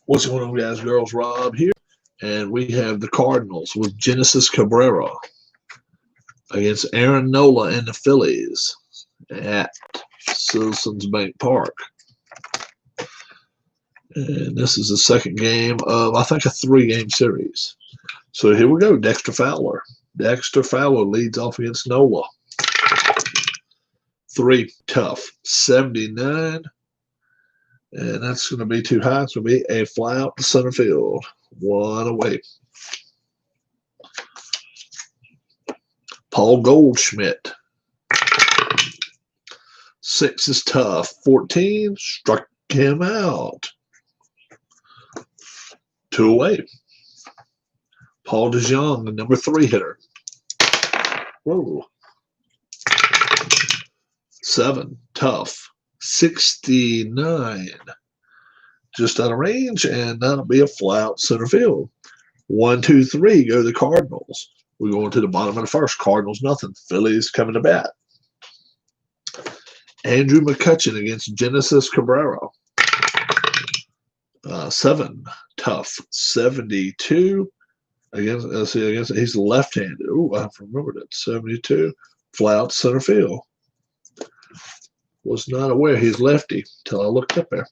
What's going on, guys, girls? Rob here, and we have the Cardinals with Genesis Cabrera against Aaron Nola and the Phillies at Citizens Bank Park. And this is the second game of, I think, a three-game series. So here we go, Dexter Fowler. Dexter Fowler leads off against Nola. 3 tough, 79. And that's going to be too high. It's going to be a fly out to center field. 1 away. Paul Goldschmidt. 6 is tough. 14 struck him out. 2 away. Paul DeJong, the number 3 hitter. Whoa. 7 tough. 69. Just out of range, and that'll be a fly out center field. 1, 2, 3 go the Cardinals. We're going to the bottom of the first. Cardinals nothing. Phillies coming to bat. Andrew McCutchen against Genesis Cabrera. 7 tough. 72 against. He's left-handed. Oh, I remembered it. 72 fly out center field. Was not aware he's lefty until I looked up there.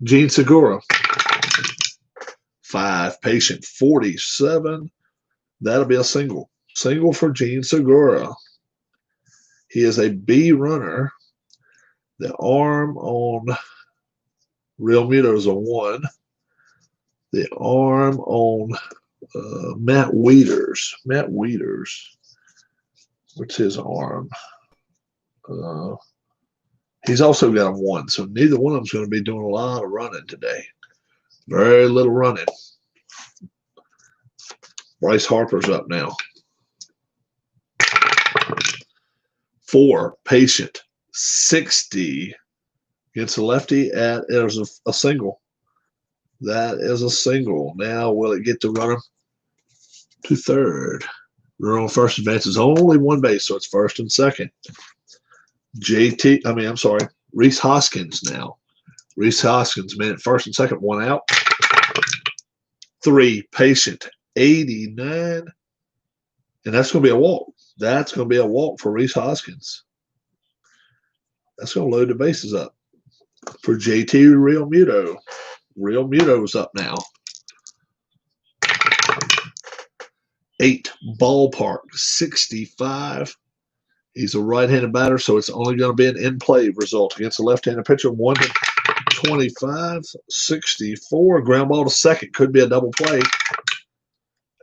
Gene Segura. 5 patient. 47. That'll be a single. Single for Gene Segura. He is a B runner. The arm on Real Muto is a 1. The arm on Matt Wieters. Matt Wieters. What's his arm? He's also got a 1, so neither one of them's going to be doing a lot of running today. Very little running. Bryce Harper's up now. 4 patient. 60 against the lefty at there's a single. That is a single. Now will it get the runner to third? Runner on first advances only 1 base, so it's first and second. Rhys Hoskins now. Rhys Hoskins, man, first and second, 1 out. 3 patient. 89. And that's going to be a walk. That's going to be a walk for Rhys Hoskins. That's going to load the bases up for JT Real Muto. Real Muto's up now. 8 ballpark. 65. He's a right-handed batter, so it's only going to be an in-play result against a left-handed pitcher. 1-25, 64. Ground ball to second. Could be a double play.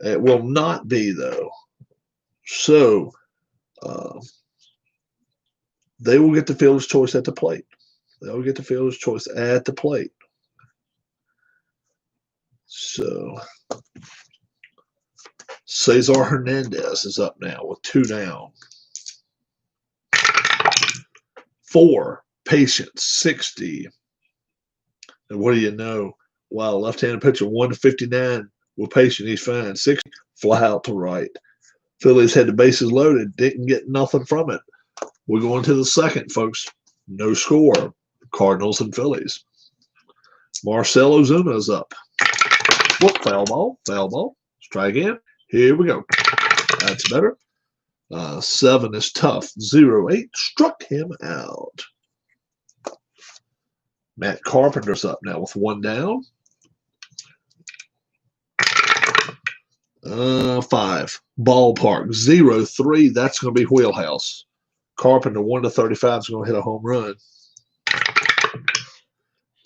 It will not be, though. So they will get the fielder's choice at the plate. They'll get the fielder's choice at the plate. So Cesar Hernandez is up now with 2 down. 4 patient. 60. And what do you know? Wow, left-handed pitcher 1-59 with patient. He's fine. 60 fly out to right. Phillies had the bases loaded. Didn't get nothing from it. We're going to the second, folks. No score. Cardinals and Phillies. Marcell Ozuna is up. Whoop, foul ball. Foul ball. Let's try again. Here we go. That's better. 7 is tough. 0-8 struck him out. Matt Carpenter's up now with 1 down. 5 ballpark. 0-3. That's going to be wheelhouse. Carpenter 1-35 is going to hit a home run.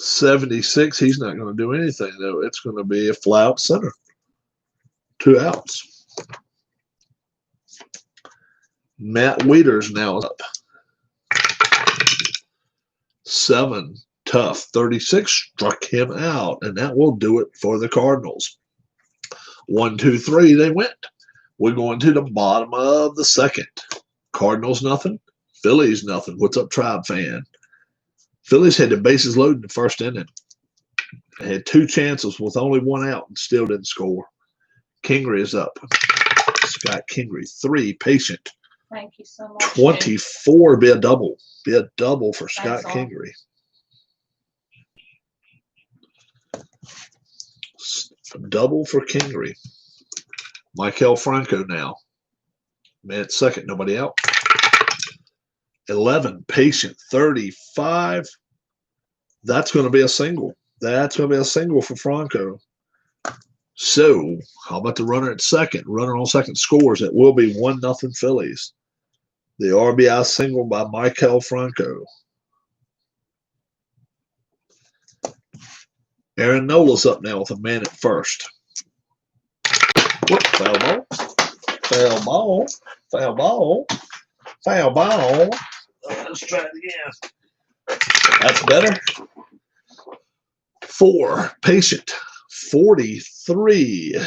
76. He's not going to do anything though. It's going to be a fly out center. 2 outs. Matt Wieters now is up. 7 tough. 36 struck him out, and that will do it for the Cardinals. 1, 2, 3. They went. We're going to the bottom of the second. Cardinals nothing. Phillies nothing. What's up, Tribe fan? Phillies had the bases loaded in the first inning. They had 2 chances with only 1 out and still didn't score. Kingery is up. Scott Kingery. 3 patient. Thank you so much. 24 be a double. Be a double for Scott Kingery. Double for Kingery. Michael Franco now. Man at second, nobody out. 11, Patient, 35. That's going to be a single. That's going to be a single for Franco. So, how about the runner at second? Runner on second scores. It will be 1-0 Phillies. The RBI single by Michael Franco. Aaron Nola's up now with a man at first. Whoop, foul ball. Foul ball. Foul ball. Foul ball. Let's try it again. That's better. 4, Patient, 43.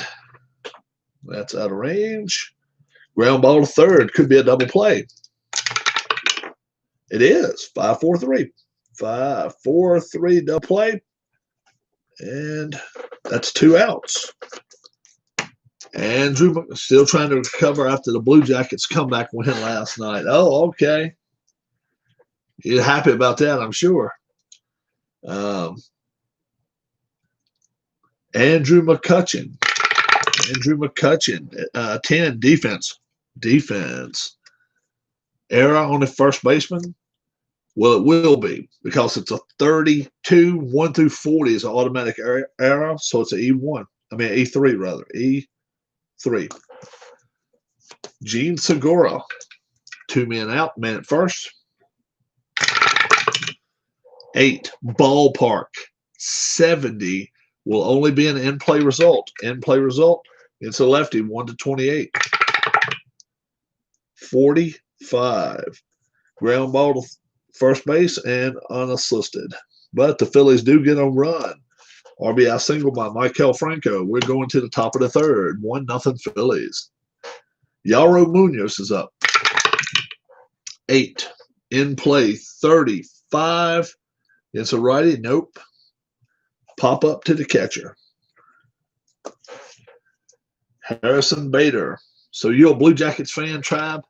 That's out of range. Ground ball to third. Could be a double play. It is. 5-4-3. 5-4-3 double play. And that's 2 outs. Andrew still trying to recover after the Blue Jackets comeback win last night. Oh, okay. You're happy about that, I'm sure. Andrew McCutcheon. Andrew McCutcheon, 10, defense. Defense. Error on the first baseman? Well, it will be because it's a 32. 1 through 40 is an automatic error, so it's an E1. I mean, E3 rather. E3. Gene Segura, 2 men out, man at first. 8, Ballpark, 70 will only be an in-play result. In-play result, it's a lefty, 1-28. 45, ground ball to first base and unassisted. But the Phillies do get a run. RBI single by Michael Franco. We're going to the top of the third. 1-0 Phillies. Yaro Munoz is up. 8, in play, 35. It's a righty. Nope. Pop up to the catcher. Harrison Bader. So you're a Blue Jackets fan, Tribe?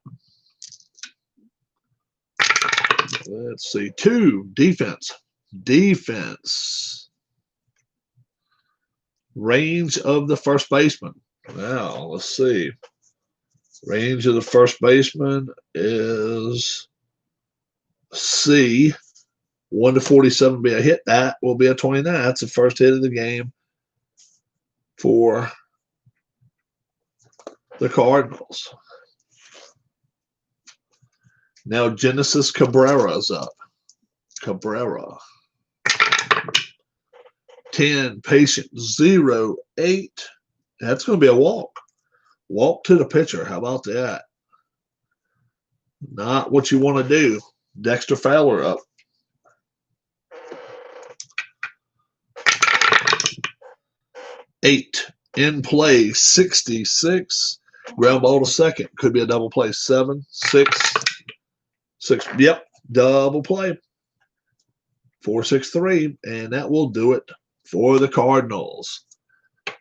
Let's see. 2, defense. Defense. Range of the first baseman. Now, let's see. Range of the first baseman is C. 1-47 be a hit. That will be a 29. That's the first hit of the game for the Cardinals. Now Genesis Cabrera is up. Cabrera. 10, Patient, 0, 8. That's going to be a walk. Walk to the pitcher. How about that? Not what you want to do. Dexter Fowler up. 8, in play, 66. Ground ball to second. Could be a double play. 7, 6, 6. Yep, double play. 4-6-3, and that will do it for the Cardinals.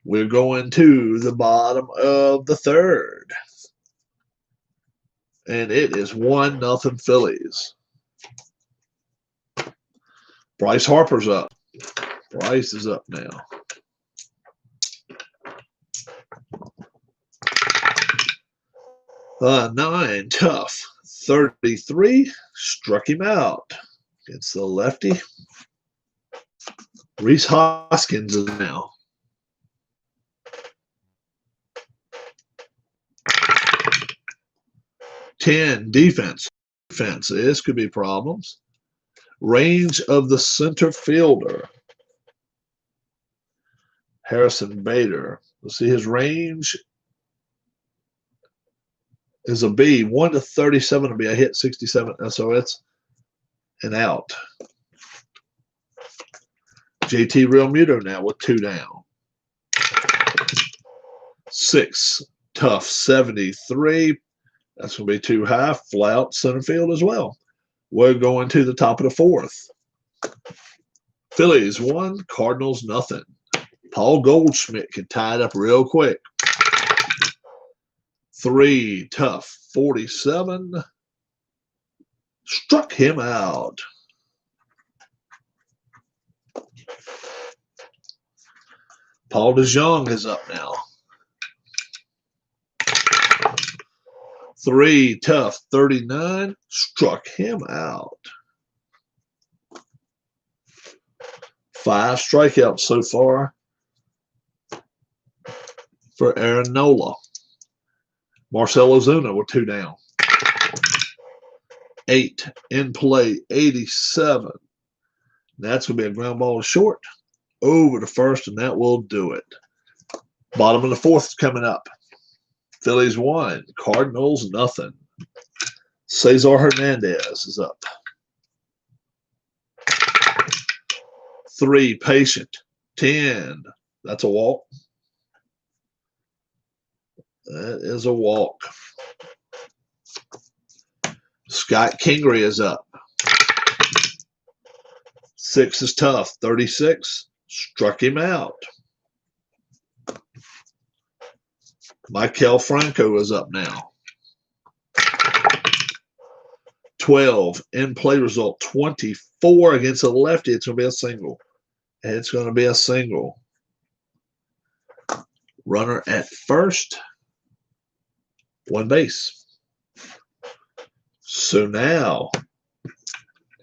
We're going to the bottom of the third. And it is 1-0 Phillies. Bryce Harper's up. Bryce is up now. Nine, tough. 33, struck him out. It's the lefty. Reese Hoskins is now. Ten, defense. Defense. This could be problems. Range of the center fielder. Harrison Bader. Let's see, his range is a B. 1-37 will be a hit, 67. So it's an out. JT Realmuto now with 2 down. 6, tough, 73. That's going to be too high. Fly out center field as well. We're going to the top of the fourth. Phillies 1, Cardinals nothing. Paul Goldschmidt can tie it up real quick. 3, tough, 47. Struck him out. Paul DeJong is up now. 3, tough, 39. Struck him out. 5 strikeouts so far for Aaron Nola. Marcell Ozuna with 2 down. 8 in play, 87. That's going to be a ground ball to short. Over to first, and that will do it. Bottom of the 4th is coming up. Phillies 1, Cardinals nothing. Cesar Hernandez is up. 3, patient. 10. That's a walk. That is a walk. Scott Kingery is up. 6 is tough. 36. Struck him out. Michael Franco is up now. 12. In play result 24 against a lefty. It's going to be a single. It's going to be a single. Runner at first. 1 base. So now,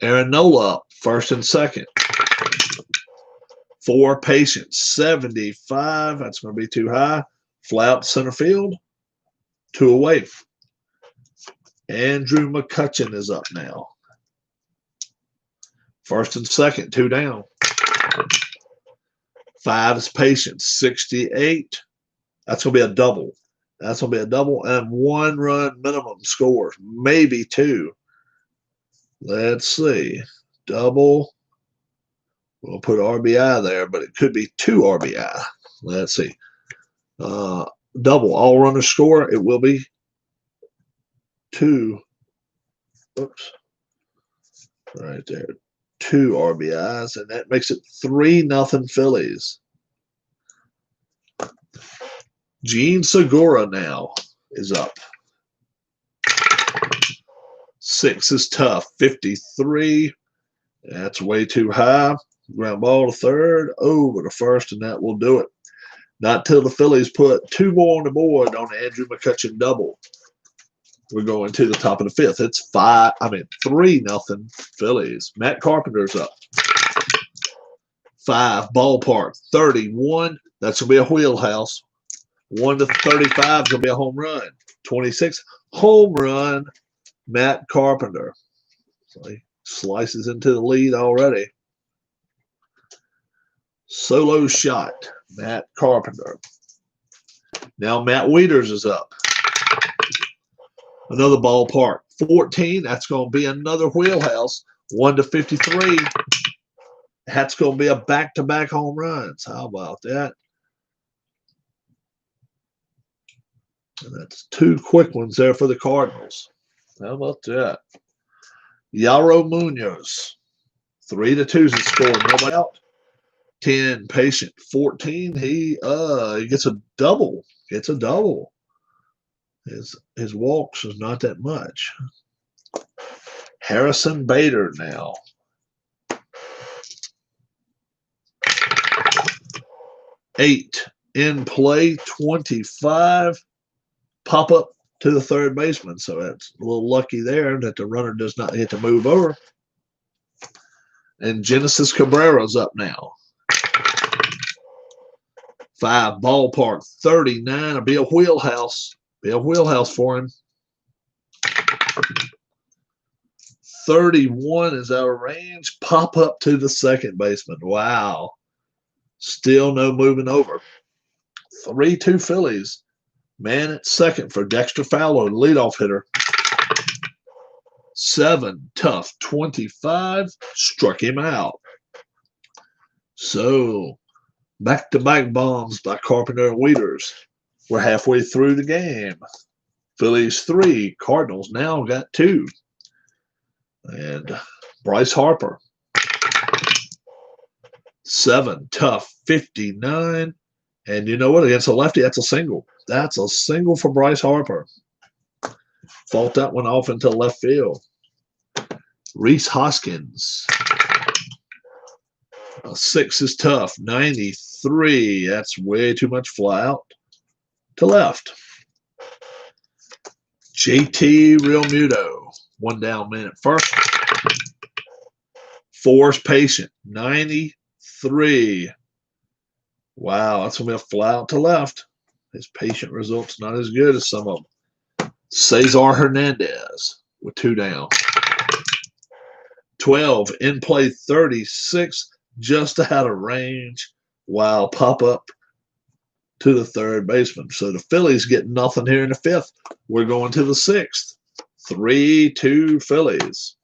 Aaron Nola up, first and second. 4 patient, 75. That's going to be too high. Fly out to center field. 2 away. Andrew McCutchen is up now. First and second, 2 down. 5 is patient, 68. That's going to be a double. That's going to be a double and 1 run minimum scores, maybe 2. Let's see. Double. We'll put RBI there, but it could be 2 RBI. Let's see. Double. All runners score. It will be 2. Oops. Right there. 2 RBIs, and that makes it 3-0 Phillies. Gene Segura now is up. 6 is tough. 53. That's way too high. Ground ball to third, over to first, and that will do it. Not till the Phillies put 2 more on the board on the Andrew McCutchen double. We're going to the top of the 5th. It's 3-0 Phillies. Matt Carpenter's up. 5, ballpark, 31. That's going to be a wheelhouse. 1 to 35 is going to be a home run. 26, home run, Matt Carpenter. So he slices into the lead already. Solo shot, Matt Carpenter. Now Matt Wieters is up. Another ballpark, 14. That's going to be another wheelhouse. 1 to 53. That's going to be a back-to-back home runs. How about that? And that's 2 quick ones there for the Cardinals. How about that? Yairo Munoz. 3 to 2 is the score. Nobody out. 10 patient. 14. He gets a double. Gets a double. His walks is not that much. Harrison Bader now. 8 in play. 25. Pop up to the third baseman. So that's a little lucky there that the runner does not hit to move over. And Genesis Cabrera's up now. 5, ballpark, 39. It'll be a wheelhouse. Be a wheelhouse for him. 31 is out of range. Pop up to the second baseman. Wow. Still no moving over. 3-2 Phillies. Man at second for Dexter Fowler, leadoff hitter. 7, tough, 25, struck him out. So, back-to-back bombs by Carpenter and Wieters. We're halfway through the game. Phillies 3, Cardinals now got 2. And Bryce Harper. 7, tough, 59. And you know what? Against a lefty, that's a single. That's a single for Bryce Harper. Fought that one off into left field. Reese Hoskins. 6 is tough. 93. 3. That's way too much fly out to left. JT Real Muto. 1 down, man at first. 4 is Patient. 93. Wow, that's going to be a fly out to left. His Patient results not as good as some of them. Cesar Hernandez with 2 down. 12, in play 36, just out of range. Wow, pop up to the third baseman. So the Phillies get nothing here in the 5th. We're going to the 6th. 3-2 Phillies.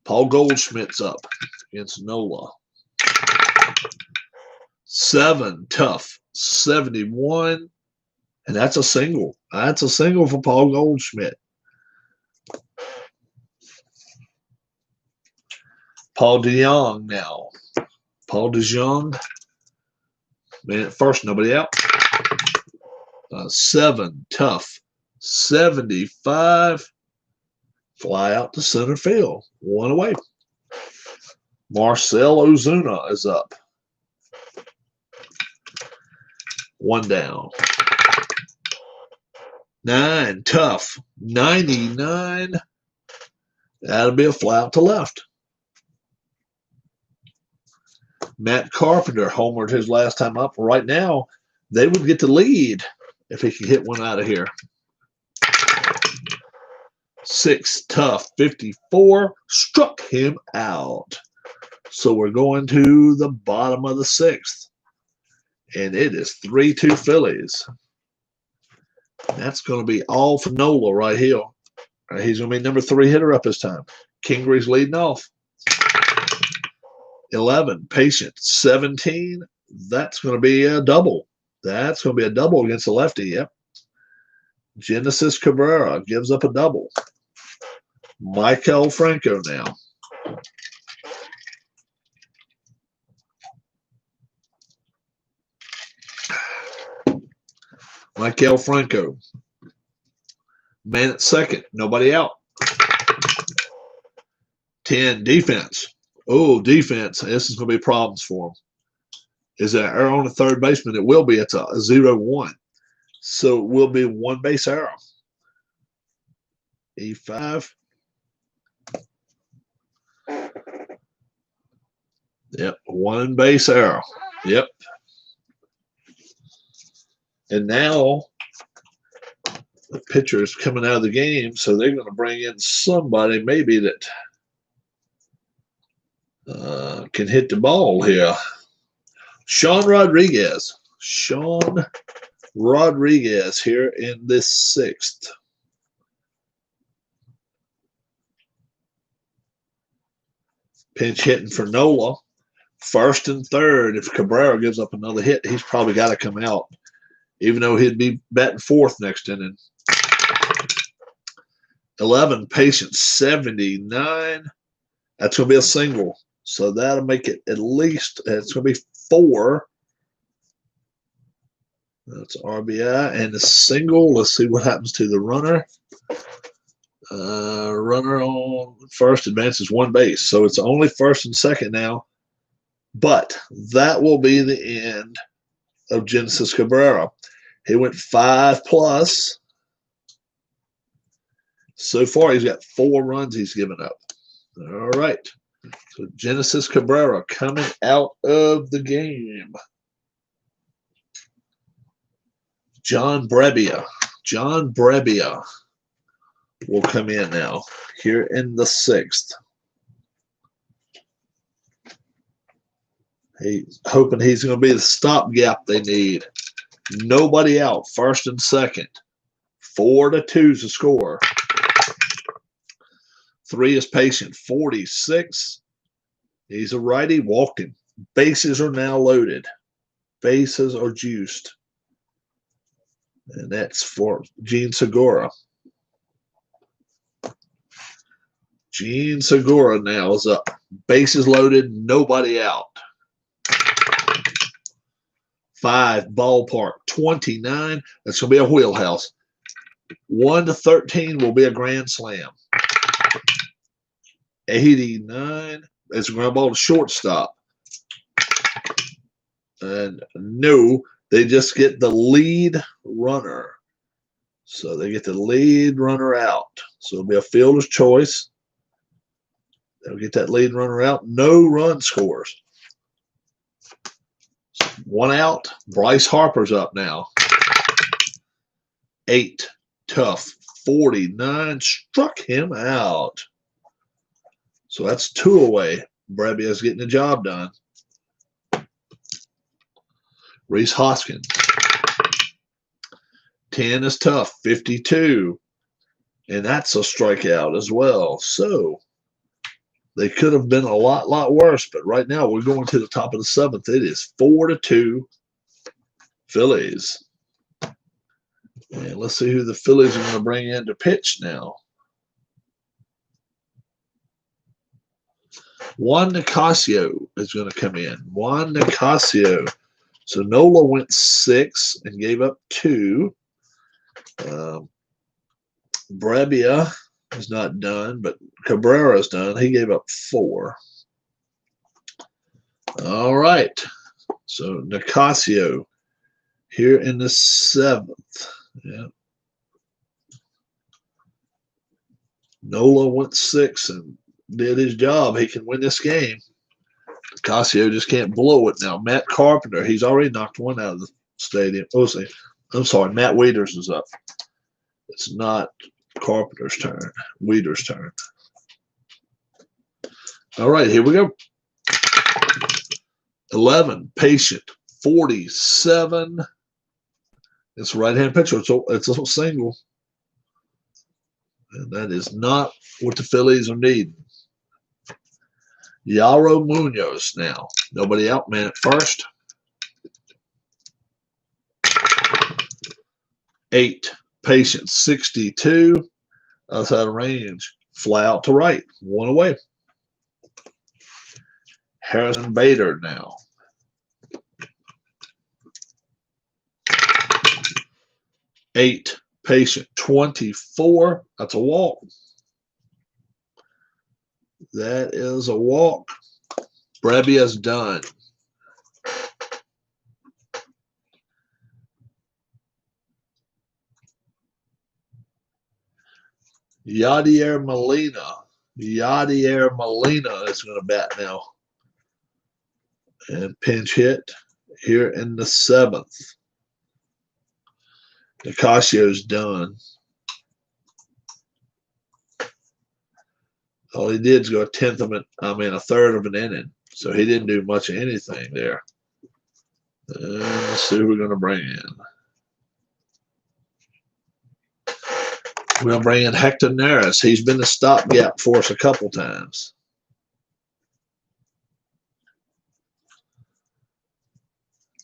Paul Goldschmidt's up against Nola. 7, tough. 71. And that's a single. That's a single for Paul Goldschmidt. Paul DeJong now. Paul DeJong. Man at first, nobody out. 7, tough. 75. Fly out to center field. 1 away. Marcell Ozuna is up. 1 down. 9, tough. 99. That'll be a fly out to left. Matt Carpenter homered his last time up. Right now, they would get the lead if he could hit one out of here. 6, tough. 54. Struck him out. So we're going to the bottom of the 6th. And it is 3-2 Phillies. That's going to be all for Nola right here. He's going to be number 3 hitter up this time. Kingry's leading off. 11, Patient. 17, that's going to be a double. That's going to be a double against the lefty, yep. Genesis Cabrera gives up a double. Michael Franco now. Michael Franco. Man at second, nobody out. 10, defense. Oh, defense. This is going to be problems for them. Is there an error on the third baseman? It will be. It's a 0-1. So it will be 1 base error. E5. Yep, 1 base error. Yep. And now the pitcher is coming out of the game, so they're going to bring in somebody maybe that can hit the ball here. Sean Rodriguez. Sean Rodriguez here in this 6th. Pinch hitting for Nola. 1st and 3rd. If Cabrera gives up another hit, he's probably got to come out, even though he'd be batting 4th next inning. 11, Patient. 79. That's going to be a single. So that'll make it at least, it's going to be 4. That's RBI. And the single, let's see what happens to the runner. Runner on first advances 1 base. So it's only 1st and 2nd now. But that will be the end of Genesis Cabrera. He went 5+. So far, he's got 4 runs he's given up. All right. So Genesis Cabrera coming out of the game. John Brebbia. John Brebbia will come in now here in the 6th. He's hoping he's going to be the stopgap they need. Nobody out. 1st and 2nd. 4-2 is the score. 3 is Patient. 46. He's a righty. Walked him. Bases are now loaded. Bases are juiced. And that's for Gene Segura. Gene Segura now is up. Bases loaded. Nobody out. 5, ballpark. 29. That's going to be a wheelhouse. 1-13 will be a grand slam. 89. It's a ground ball to shortstop. And no, they just get the lead runner. So they get the lead runner out. So it'll be a fielder's choice. They'll get that lead runner out. No run scores. One out. Bryce Harper's up now. 8, tough. 49, struck him out. So that's 2 away. Brebbia's getting the job done. Reese Hoskins. 10 is tough. 52. And that's a strikeout as well. So they could have been a lot worse. But right now we're going to the top of the 7th. It is 4-2 Phillies. And let's see who the Phillies are going to bring in to pitch now. Juan Nicasio is going to come in. Juan Nicasio. So Nola went 6 and gave up 2. Brebbia is not done, but Cabrera is done. He gave up 4. All right. So Nicasio here in the 7th. Yeah. Nola went 6 and did his job. He can win this game. Nicasio just can't blow it now. Matt Carpenter, he's already knocked one out of the stadium. Oh, see, I'm sorry. Matt Wieters is up. It's not Carpenter's turn. Wieters' turn. All right, here we go. 11, patient. 47. It's a right-hand pitcher. It's a single. And that is not what the Phillies are needing. Yaro Munoz now. Nobody out, man, at first. 8, patient. 62. Outside of range. Fly out to right. 1 away. Harrison Bader now. 8, patient. 24. That's a walk. That is a walk. Brebbia's done. Yadier Molina. Yadier Molina is going to bat now. And pinch hit here in the 7th. Nicasio's done. All he did is go a third of an inning. So he didn't do much of anything there. Let's see who we're going to bring in. We're going to bring in Hector Neris. He's been a stopgap for us a couple times.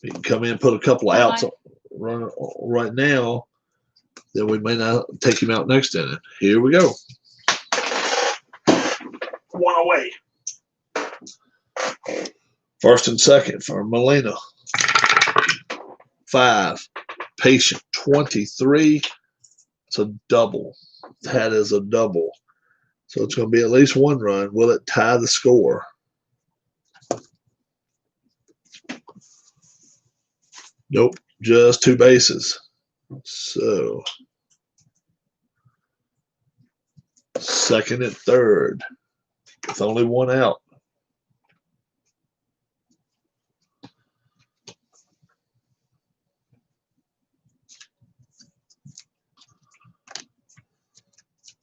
He can come in and put a couple of outs right now. Then we may not take him out next inning. Here we go. 1 away. First and second for Molina. 5, patient. 23. It's a double. That is a double. So it's going to be at least 1 run. Will it tie the score? Nope. Just 2 bases. So second and third with only 1 out.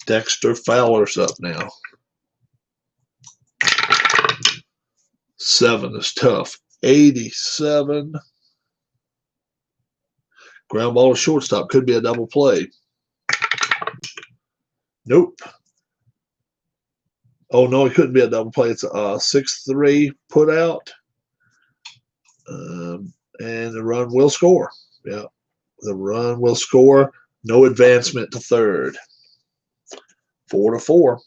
Dexter Fowler's up now. 7 is tough. 87. Ground ball to shortstop. Could be a double play. Nope. Oh, no, it couldn't be a double play. It's a 6-3 put out. And the run will score. Yeah, the run will score. No advancement to third. 4-4.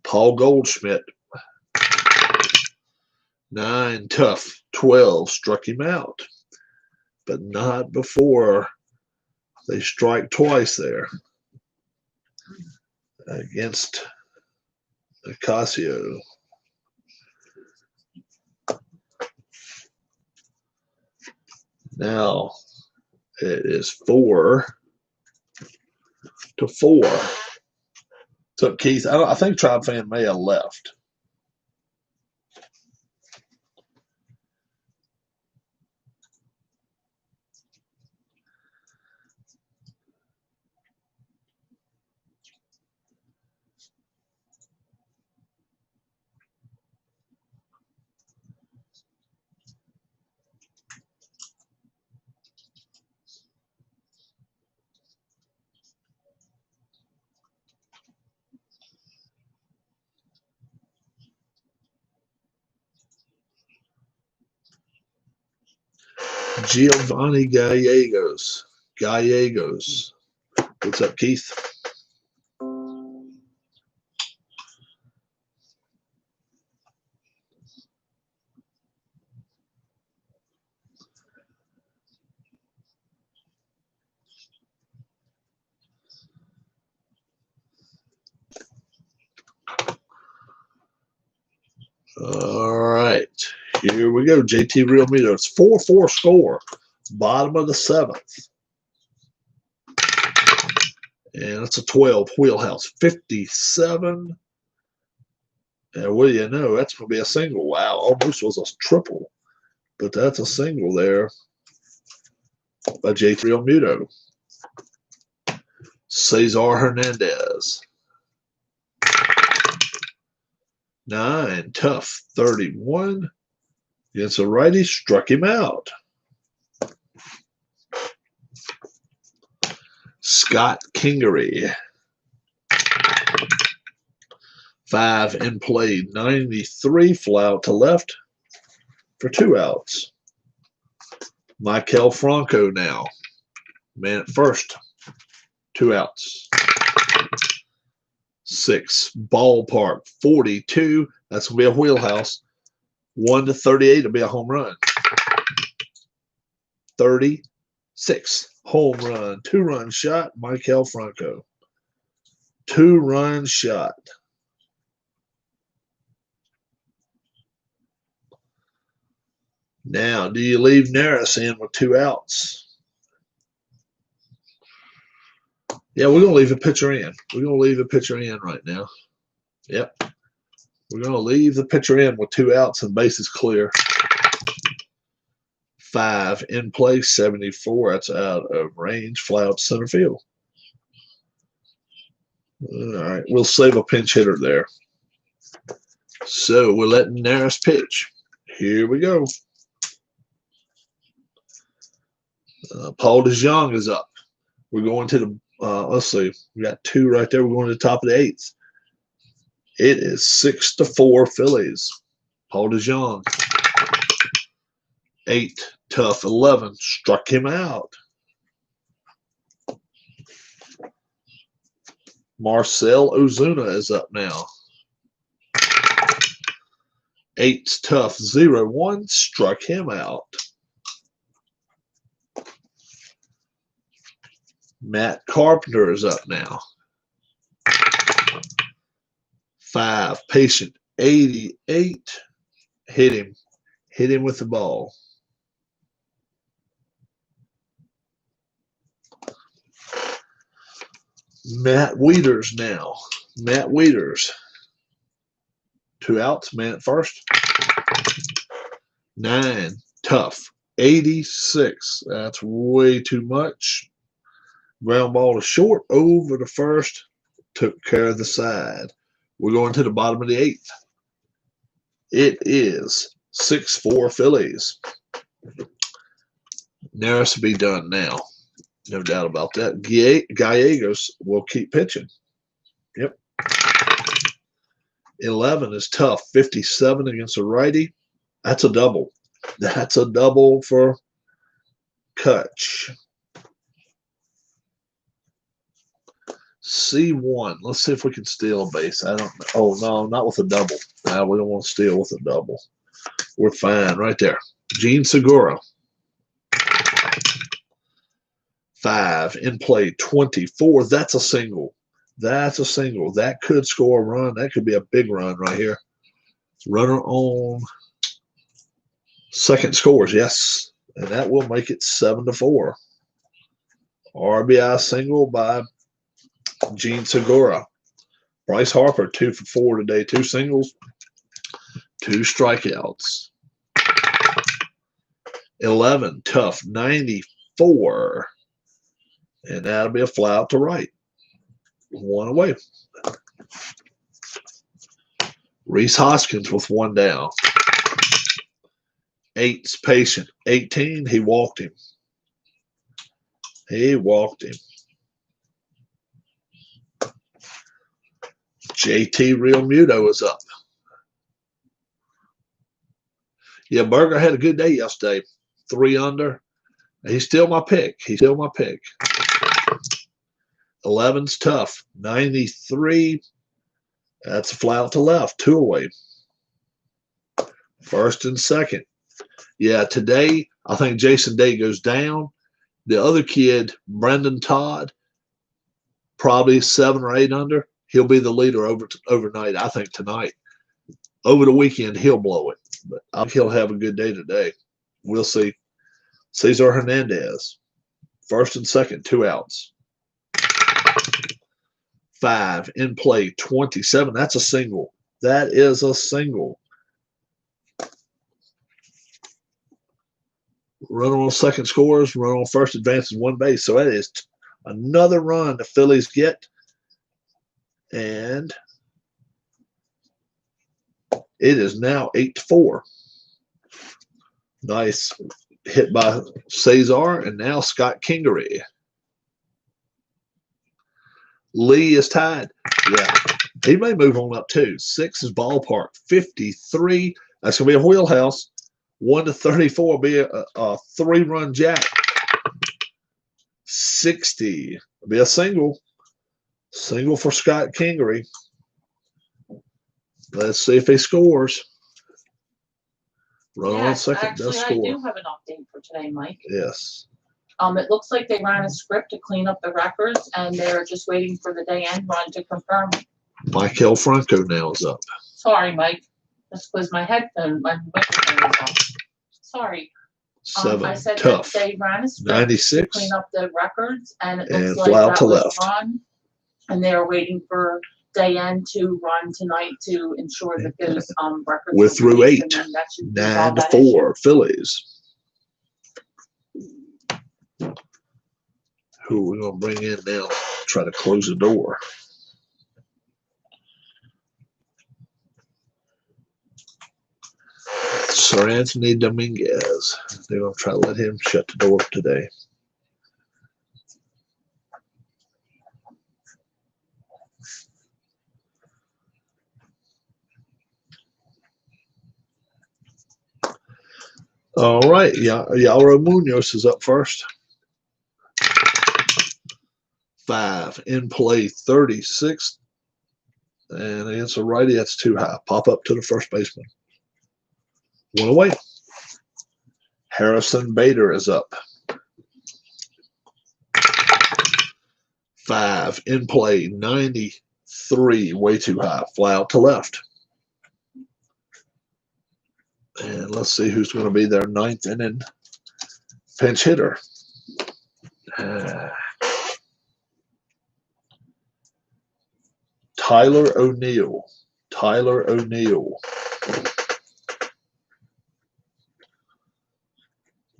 Paul Goldschmidt. 9, tough. 12, struck him out. But not before they strike twice there against Nicasio. Now it is 4-4. So Keith, I think Tribe Fan may have left. Giovanni Gallegos. What's up, Keith? All right. Here we go. JT Realmuto. It's 4-4 score. Bottom of the 7th. And it's a 12 wheelhouse. 57. And what do you know? That's going to be a single. Wow. Almost was a triple. But that's a single there by JT Realmuto. Cesar Hernandez. 9, tough, 31. Against a righty, struck him out. Scott Kingery. 5 in play, 93, fly out to left for 2 outs. Maikel Franco now. Man at first, 2 outs. 6, ballpark, 42. That's going to be a wheelhouse. 1-38 will be a home run. 36, home run. 2-run shot, Maikel Franco. 2-run shot. Now, do you leave Neris in with 2 outs? Yeah, we're going to leave the pitcher in. We're going to leave the pitcher in right now. Yep. We're going to leave the pitcher in with 2 outs and bases clear. 5 in play, 74. That's out of range. Fly out to center field. All right. We'll save a pinch hitter there. So we're letting Neris pitch. Here we go. Paul DeJong is up. We're going to the let's see. We got 2 right there. We're going to the top of the 8th. It is 6-4 Phillies. Paul DeJong. 8, tough, 11. Struck him out. Marcell Ozuna is up now. 8's tough, 0-1. Struck him out. Matt Carpenter is up now. 5, patient, 88. Hit him. Hit him with the ball. Matt Wieters now. Matt Wieters. 2 outs, man at first. 9, tough, 86. That's way too much. Ground ball to short, over to first. Took care of the side. We're going to the bottom of the 8th. It is 6-4 Phillies. Neris will be done now. No doubt about that. Gallegos will keep pitching. Yep. 11 is tough. 57 against a righty. That's a double. That's a double for Kutch. C1. Let's see if we can steal a base. I don't know. Oh, no, not with a double. No, we don't want to steal with a double. We're fine right there. Gene Segura. 5 in play, 24. That's a single. That's a single. That could score a run. That could be a big run right here. Runner on second scores. Yes, and that will make it 7-4. RBI single by Gene Segura. Bryce Harper, 2 for 4 today. 2 singles, 2 strikeouts. 11, tough, 94. And that'll be a fly out to right. 1 away. Reese Hoskins with 1 down. 8's patient. 18, he walked him. He walked him. JT Real Muto is up. Yeah, Berger had a good day yesterday. 3 under. He's still my pick. He's still my pick. 11's tough. 93. That's a fly out to left. 2 away. 1st and 2nd. Yeah, today I think Jason Day goes down. The other kid, Brendan Todd, probably 7 or 8 under. He'll be the leader overnight, I think, tonight. Over the weekend, he'll blow it. But I think he'll have a good day today. We'll see. Cesar Hernandez. 1st and 2nd, 2 outs. 5 in play, 27. That's a single. That is a single. Runner on second scores, runner on first advances 1 base. So that is another run the Phillies get. And it is now 8-4. Nice hit by Cesar, and now Scott Kingery. Lee is tied. Yeah, he may move on up too. 6 is ballpark. 53. That's going to be a wheelhouse. 1-34 will be a 3-run jack. 60 will be a single. Single for Scott Kingery. Let's see if he scores. Run on second, does score. I do have an update for today, Mike. Yes. It looks like they ran a script to clean up the records, and they're just waiting for the day end run to confirm. Michael Franco now is up. Sorry, Mike. This was my microphone was off. Sorry. 7, I said tough. that they ran a script 96. to clean up the records, and it And looks like fly out that to was left. run, and they're waiting for day end to run tonight to ensure that those records We're are through released, 8. and that should resolve that 9-4 Phillies. Who are we going to bring in now? Try to close the door. Sir Anthony Dominguez. They're going to try to let him shut the door today. All right. Yairo Munoz is up first. 5 in play, 36. And against a righty, that's too high. Pop up to the first baseman. 1 away. Harrison Bader is up. 5 in play, 93. Way too high. Fly out to left. And let's see who's going to be their 9th inning pinch hitter. Tyler O'Neill. Tyler O'Neill.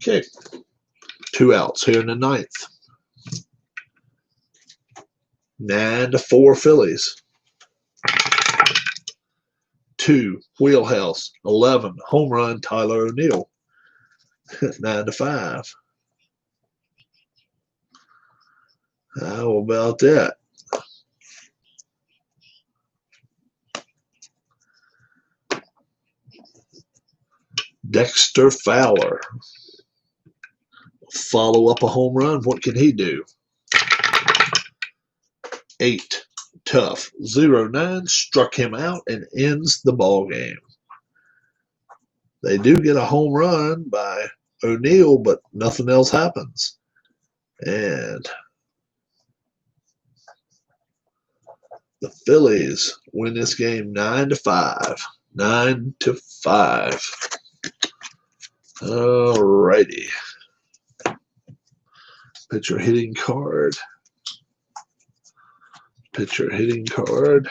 Okay. 2 outs here in the 9th. 9-4 Phillies. 2 wheelhouse. 11 home run Tyler O'Neill. 9-5. How about that? Dexter Fowler. Follow up a home run. What can he do? 8. Tough. 0-9. Struck him out and ends the ball game. They do get a home run by O'Neill, but nothing else happens. And the Phillies win this game 9-5. 9-5. All righty. Pitcher hitting card. Pitcher hitting card.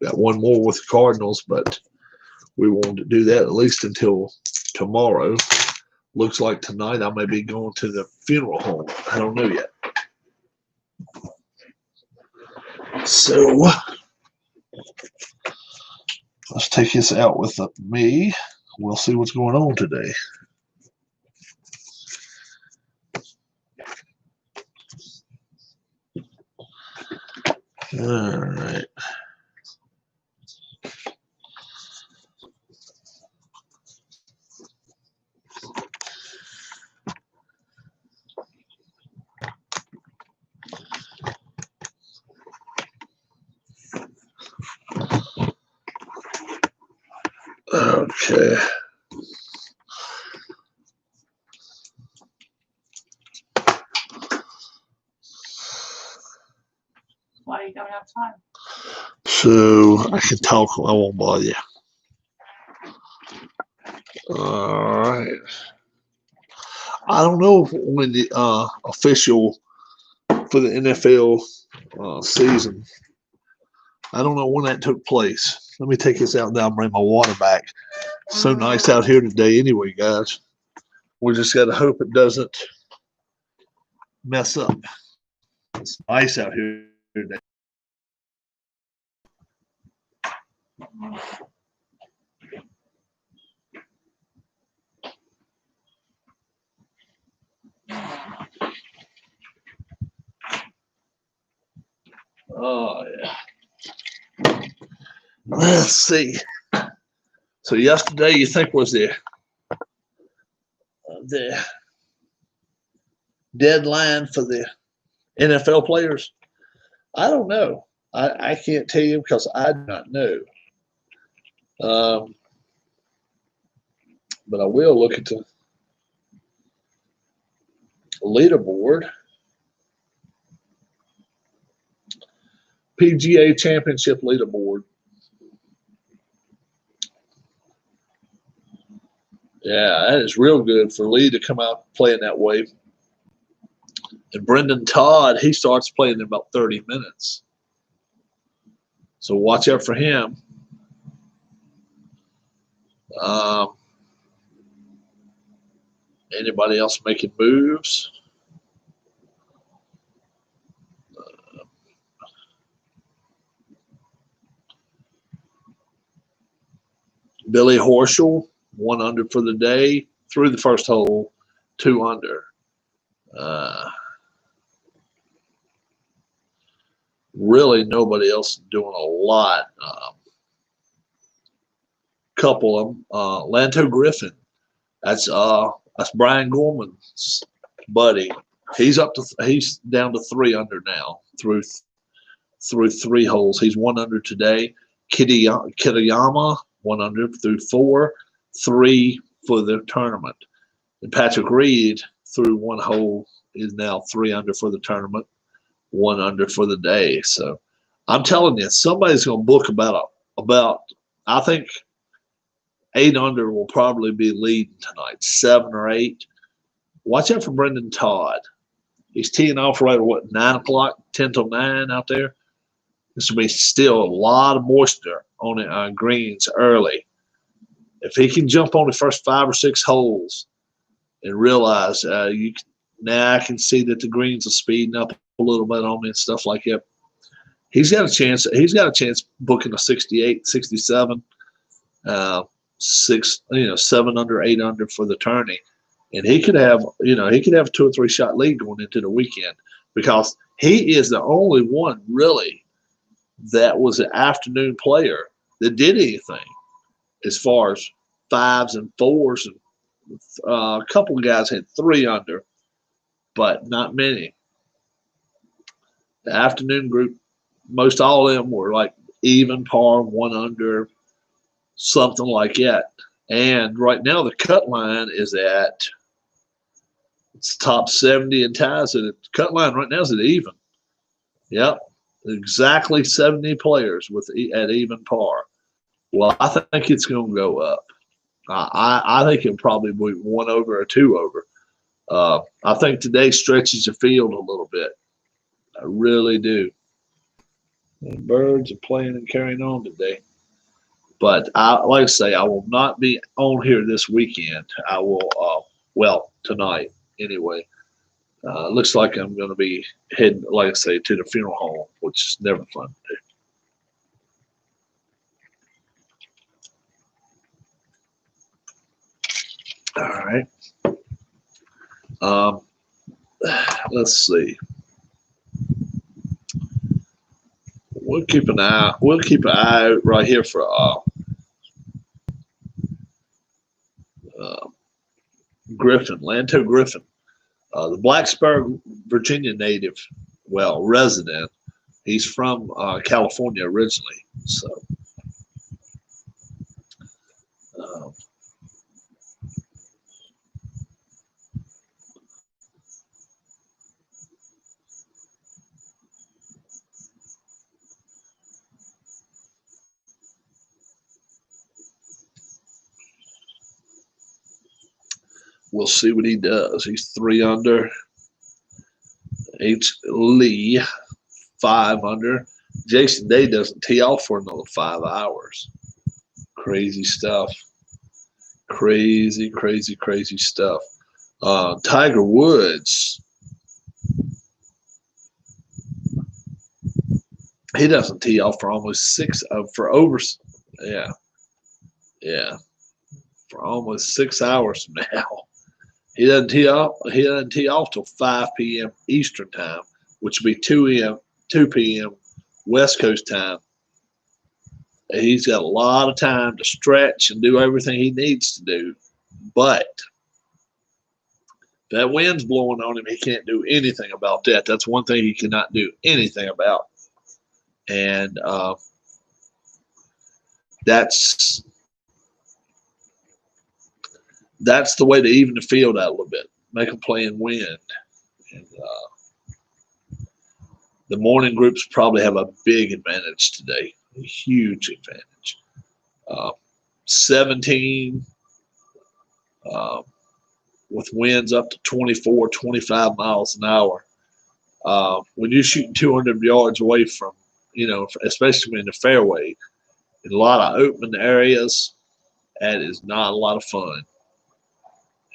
Got one more with the Cardinals, but we won't do that at least until tomorrow. Looks like tonight I may be going to the funeral home. I don't know yet. So let's take this out with me. We'll see what's going on today. All right. Okay. Why are you going outside? So I can talk. I won't bother you. All right. I don't know when the official for the NFL season. I don't know when that took place. Let me take this out now and bring my water back. So nice out here today anyway, guys. We just got to hope it doesn't mess up. It's nice out here today. Oh, yeah. Let's see. So yesterday, you think was the deadline for the NFL players? I don't know. I can't tell you because I do not know. But I will look at the leaderboard. PGA Championship leaderboard. Yeah, that is real good for Lee to come out playing that way. And Brendan Todd, he starts playing in about 30 minutes. So watch out for him. Anybody else making moves? Billy Horschel, 1 under for the day, through the first hole, 2 under. Really, nobody else doing a lot. Couple of them. Lanto Griffin, that's Brian Gorman's buddy. He's down to 3 under now through 3 holes. He's 1 under today. Kitayama, 1 under through 4, 3 for the tournament. And Patrick Reed through 1 hole is now 3 under for the tournament, 1 under for the day. So I'm telling you, somebody's going to book about I think 8 under will probably be leading tonight, 7 or 8. Watch out for Brendan Todd. He's teeing off right at 9 o'clock, 10 till 9 out there. This will be still a lot of moisture on the greens early. If he can jump on the first 5 or 6 holes and realize now I can see that the greens are speeding up a little bit on me and stuff like that, he's got a chance. He's got a chance booking a 68, 67, 7 under, 8 under for the tourney. And he could have, a 2 or 3 shot lead going into the weekend because he is the only one really that was an afternoon player that did anything as far as 5s and 4s. And a couple of guys had 3 under, but not many. The afternoon group, most all of them were like even par, 1 under, something like that. And right now the cut line is it's top 70 and ties. And the cut line right now is at even. Yep. Exactly 70 players at even par. Well, I think it's going to go up. I think it'll probably be 1 over or 2 over. I think today stretches the field a little bit. I really do. The Birds are playing and carrying on today. But like I say, I will not be on here this weekend. I will, well, tonight anyway. Looks like I'm going to be heading, like I say, to the funeral home, which is never fun to do. All right. Let's see. We'll keep an eye. We'll keep an eye out right here for Griffin, Lanto Griffin, the Blacksburg, Virginia native, well, resident. He's from California originally, so. We'll see what he does. He's 3 under. H. Lee, 5 under. Jason Day doesn't tee off for another 5 hours. Crazy stuff. Crazy, crazy, crazy stuff. Tiger Woods, he doesn't tee off for almost 6 for over, yeah, for almost 6 hours from now. He doesn't tee off till 5 p.m. Eastern time, which would be 2 p.m. West Coast time. He's got a lot of time to stretch and do everything he needs to do. But that wind's blowing on him. He can't do anything about that. That's one thing he cannot do anything about. And that's the way to even the field out a little bit. Make them play in wind. And the morning groups probably have a big advantage today. A huge advantage. 17 with winds up to 24, 25 miles an hour. When you're shooting 200 yards away from, especially in the fairway, in a lot of open areas, that is not a lot of fun.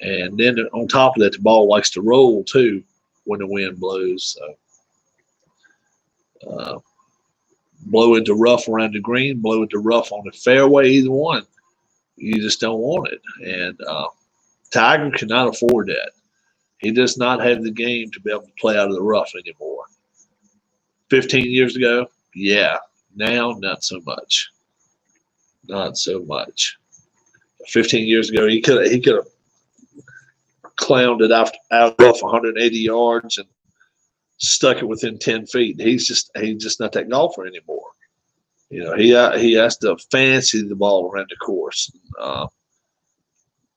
And then on top of that, the ball likes to roll too when the wind blows. So, blow into rough around the green, blow into rough on the fairway, either one. You just don't want it. And Tiger cannot afford that. He does not have the game to be able to play out of the rough anymore. 15 years ago, yeah. Now, not so much. Not so much. 15 years ago, he could have clowned it out of 180 yards and stuck it within 10 feet. He's just not that golfer anymore. He has to fancy the ball around the course.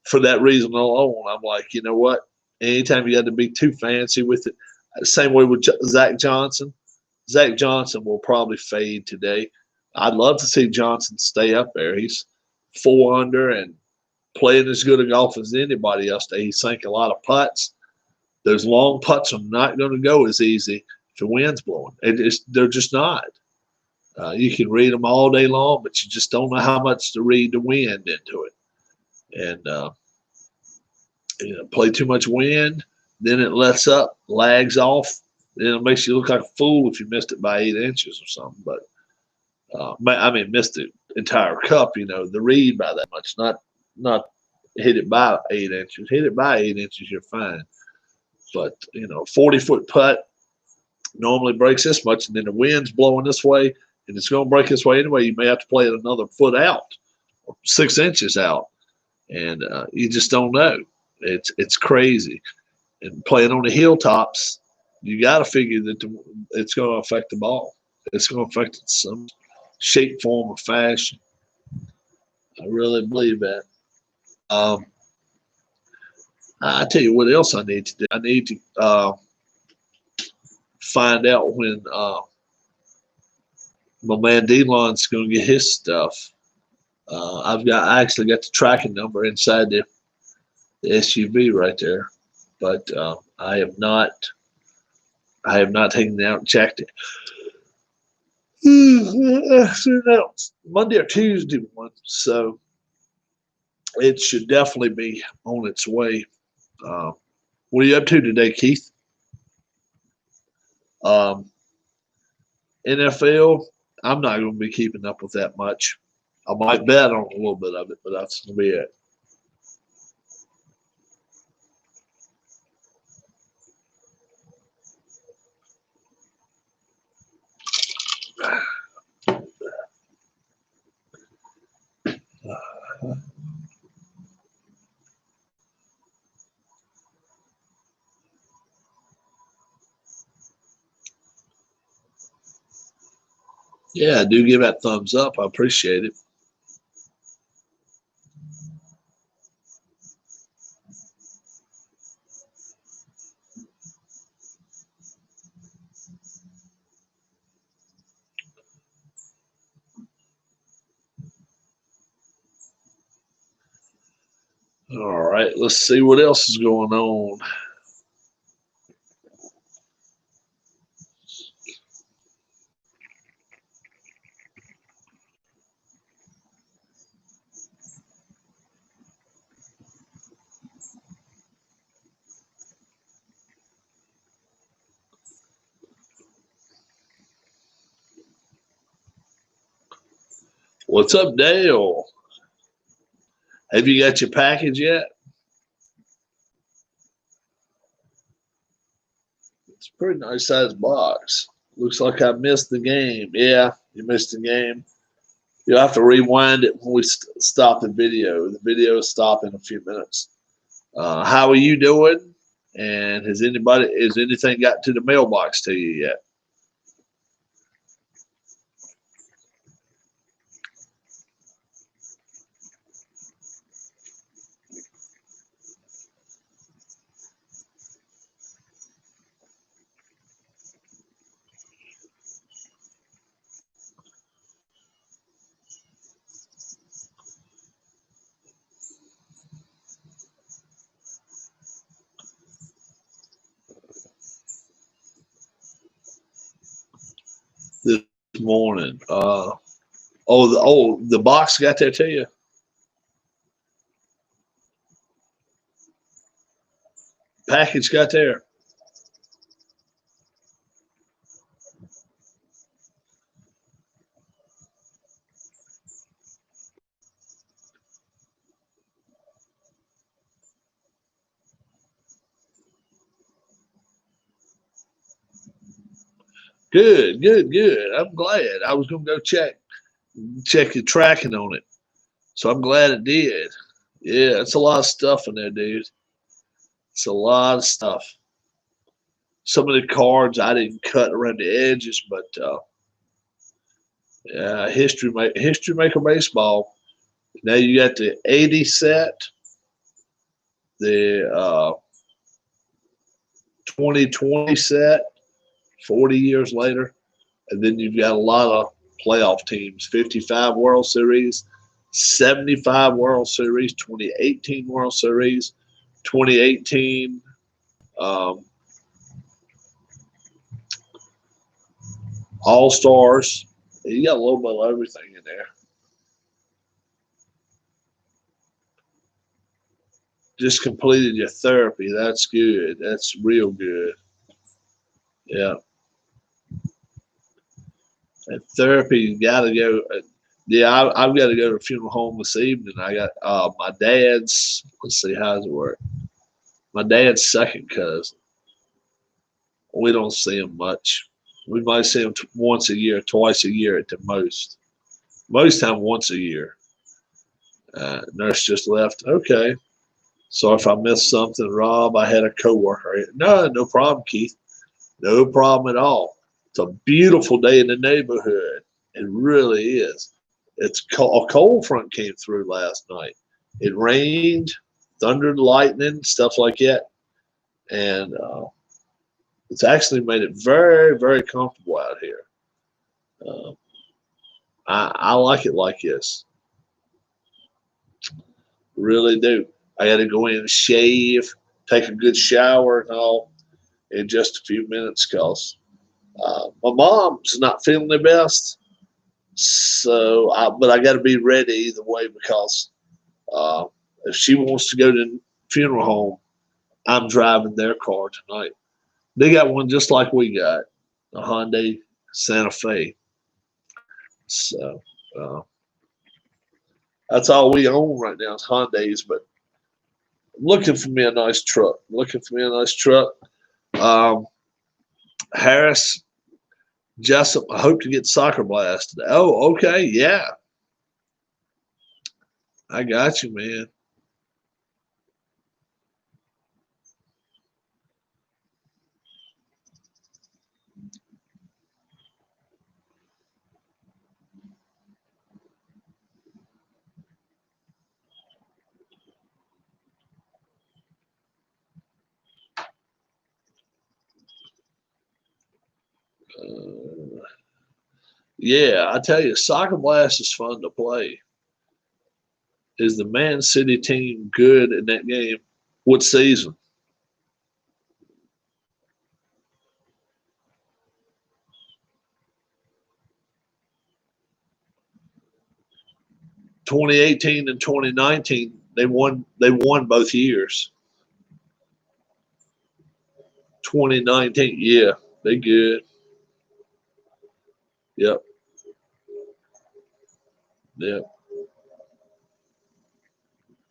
For that reason alone, I'm like, you know what? Anytime you got to be too fancy with it, same way with Zach Johnson. Zach Johnson will probably fade today. I'd love to see Johnson stay up there. He's 4 under and playing as good a golf as anybody else today. He sank a lot of putts. Those long putts are not going to go as easy if the wind's blowing. They're just not. You can read them all day long, but you just don't know how much to read the wind into it. And play too much wind, then it lets up, lags off. Then it makes you look like a fool if you missed it by 8 inches or something. But missed the entire cup. The read by that much, not hit it by 8 inches. Hit it by 8 inches, you're fine. But 40-foot putt normally breaks this much, and then the wind's blowing this way, and it's going to break this way anyway. You may have to play it another foot out, or 6 inches out, and you just don't know. It's crazy. And playing on the hilltops, you got to figure that it's going to affect the ball. It's going to affect it in some shape, form, or fashion. I really believe that. I tell you what else I need to do. I need to find out when my man Delon's going to get his stuff. I actually got the tracking number inside the SUV right there. but I have not taken it out and checked it. So that's Monday or Tuesday one, so it should definitely be on its way. What are you up to today, Keith? NFL, I'm not going to be keeping up with that much. I might bet on a little bit of it, but that's going to be it. Yeah, do give that thumbs up. I appreciate it. All right, let's see what else is going on. What's up, Dale? Have you got your package yet? It's a pretty nice sized box. Looks like I missed the game. Yeah, you missed the game. You'll have to rewind it when we stop the video. The video will stop in a few minutes. How are you doing? And has anything got to the mailbox to you yet? This morning. The box got there to you. Package got there. Good, good, good. I'm glad. I was gonna go check your tracking on it. So I'm glad it did. Yeah, it's a lot of stuff in there, dude. It's a lot of stuff. Some of the cards I didn't cut around the edges, but yeah, history maker baseball. Now you got the 80 set, the 2020 set, 40 years later, and then you've got a lot of playoff teams: 55 World Series, 75 World Series, 2018 World Series, 2018. All Stars. You got a little bit of everything in there. Just completed your therapy. That's good. That's real good. Yeah. And therapy, you got to go. Yeah, I've got to go to a funeral home this evening. I got my dad's. Let's see, how does it work? My dad's second cousin. We don't see him much. We might see him once a year, twice a year at the most. Most time, once a year. Nurse just left. Okay. So if I missed something, Rob, I had a coworker. No problem, Keith. No problem at all. It's a beautiful day in the neighborhood. It really is. It's a cold front came through last night. It rained, thundered, lightning, stuff like that, and it's actually made it very, very comfortable out here. Uh, I like it like this. Really do. I got to go in and shave. take a good shower and all in just a few minutes because my mom's not feeling the best. So, but I got to be ready either way because if she wants to go to the funeral home, I'm driving their car tonight. They got one just like we got, a Hyundai Santa Fe. So that's all we own right now is Hyundais. But I'm looking for me a nice truck. Harris Jessup, I hope to get Soccer Blast. Oh, okay, yeah. I got you, man. Yeah, I tell you, Soccer Blast is fun to play. Is the Man City team good in that game? What season? (2018) and 2019, they won both years. 2019, yeah, they good. Yep. Yep.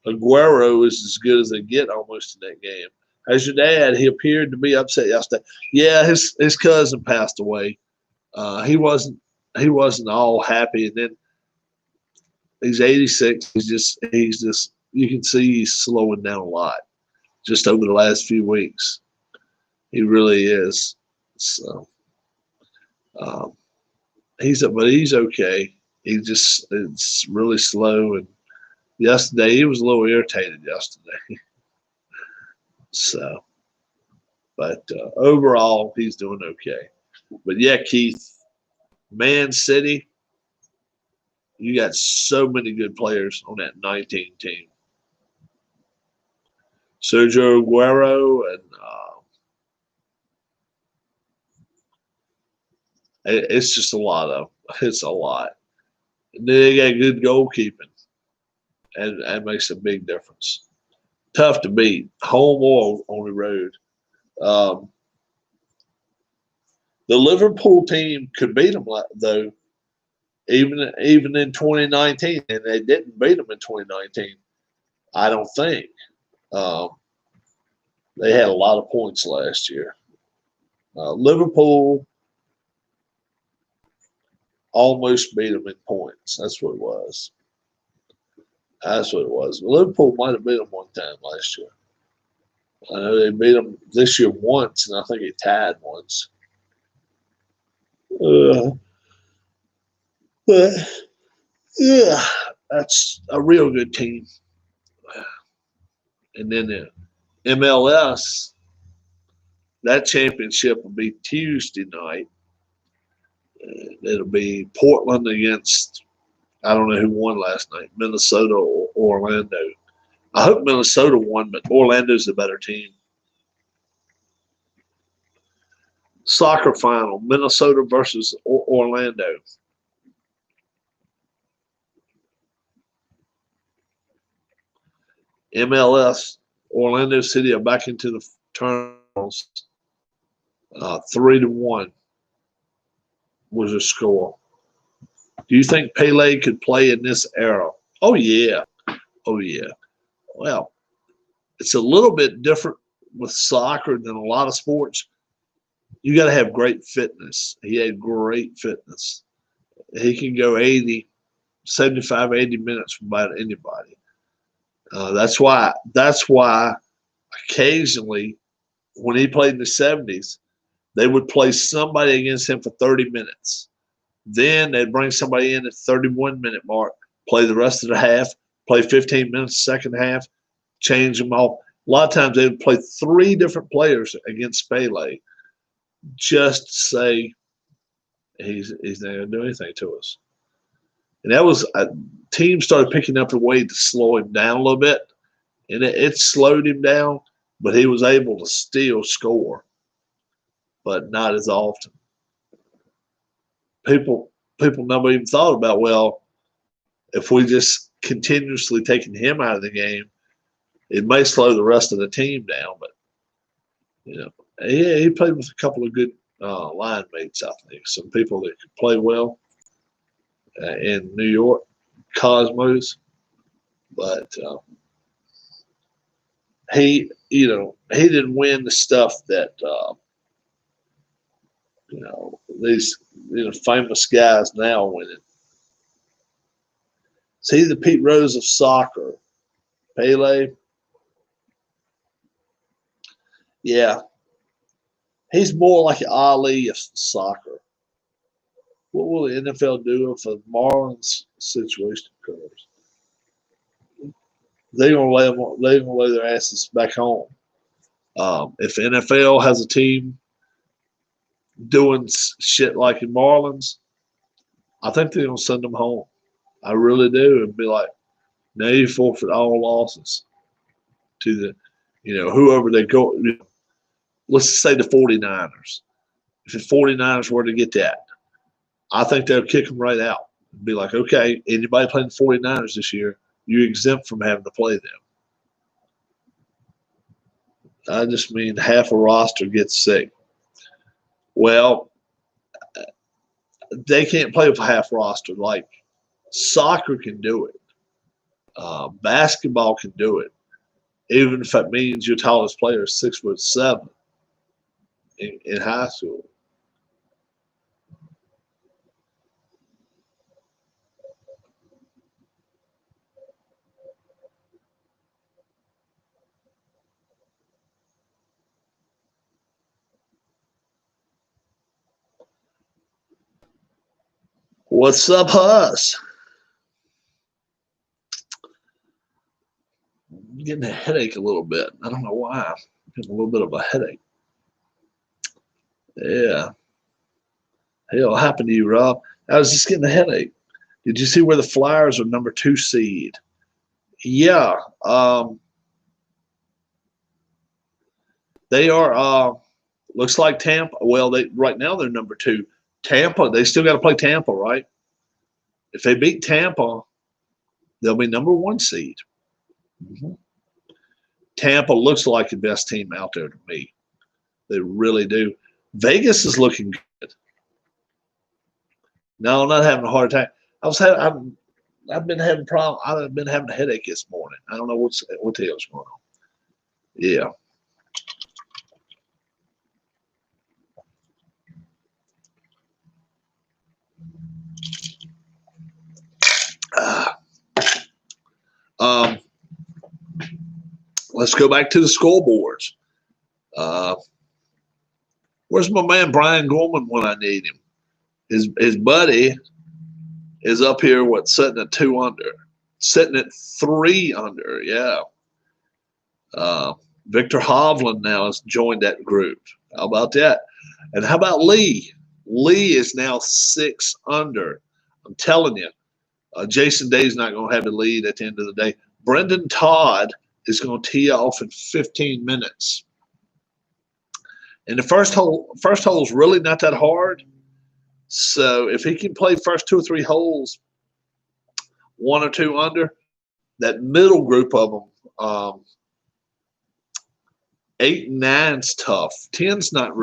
Aguero is as good as they get almost in that game. As your dad, he appeared to be upset yesterday. Yeah, his cousin passed away. He wasn't all happy, and then he's 86. He's just you can see he's slowing down a lot just over the last few weeks. He really is. So but he's okay. It's really slow, and yesterday he was a little irritated yesterday. So, but overall he's doing okay. But yeah, Keith, Man City, you got so many good players on that 19 team. Sergio Aguero and it's just a lot of it's a lot. And then they got good goalkeeping, and that makes a big difference. Tough to beat, home or on the road. The Liverpool team could beat them though, even in 2019, and they didn't beat them in 2019. I don't think. They had a lot of points last year. Liverpool almost beat them in points. That's what it was. Liverpool might have beat them one time last year. I know they beat them this year once, and I think they tied once. But yeah, that's a real good team. And then the MLS, that championship will be Tuesday night. It'll be Portland against, I don't know who won last night, Minnesota or Orlando. I hope Minnesota won, but Orlando's the better team. Soccer final, Minnesota versus Orlando. MLS, Orlando City are back into the tournaments. 3-1 was the score. Do you think Pele could play in this era? Oh, yeah. Well, it's a little bit different with soccer than a lot of sports. You got to have great fitness. He had great fitness. He can go 75, 80 minutes from about anybody. That's why occasionally when he played in the 70s, they would play somebody against him for 30 minutes. Then they'd bring somebody in at the 31-minute mark, play the rest of the half, play 15 minutes second half, change them off. A lot of times they would play 3 different players against Pele just to say he's not going to do anything to us. And that was teams started picking up a way to slow him down a little bit, and it slowed him down. but he was able to still score, but not as often. People never even thought about, well, if we just continuously taking him out of the game, it may slow the rest of the team down. But he played with a couple of good line mates. I think some people that could play well in New York Cosmos, but he didn't win the stuff that these famous guys now winning. See the Pete Rose of soccer, Pele. Yeah, he's more like an Ali of soccer. What will the NFL do if the Marlins situation occurs? They're gonna lay their asses back home. If the NFL has a team doing shit like in Marlins, I think they're gonna send them home. I really do, and be like, now you forfeit all losses to the, whoever they go. Let's just say the 49ers. If the 49ers were to get that, I think they'll kick them right out and be like, okay, anybody playing the 49ers this year, you're exempt from having to play them. I just mean half a roster gets sick. Well, they can't play with a half roster. Like soccer can do it. Basketball can do it. Even if that means your tallest player is 6'7" in high school. What's up, Huss? I'm getting a headache a little bit. I don't know why. I'm getting a little bit of a headache. Yeah. Hell, happened to you, Rob? I was just getting a headache. Did you see where the Flyers are number 2 seed? Yeah. They are. Looks like Tampa. Well, right now they're number 2. Tampa. They still got to play Tampa, right? If they beat Tampa, they'll be number 1 seed. Mm-hmm. Tampa looks like the best team out there to me. They really do. Vegas is looking good. No, I'm not having a heart attack. I've been having problem. I've been having a headache this morning. I don't know what the hell's going on. Yeah. Let's go back to the scoreboards. Where's my man Brian Gorman when I need him? His buddy is up here, sitting at 2 under, sitting at 3 under. Yeah. Victor Hovland now has joined that group. How about that? And how about Lee? Lee is now 6 under. I'm telling you, Jason Day's not going to have the lead at the end of the day. Brendan Todd is going to tee off in 15 minutes. And the first hole is really not that hard. So if he can play first 2 or 3 holes, 1 or 2 under, that middle group of them, 8 and 9's tough. 10's not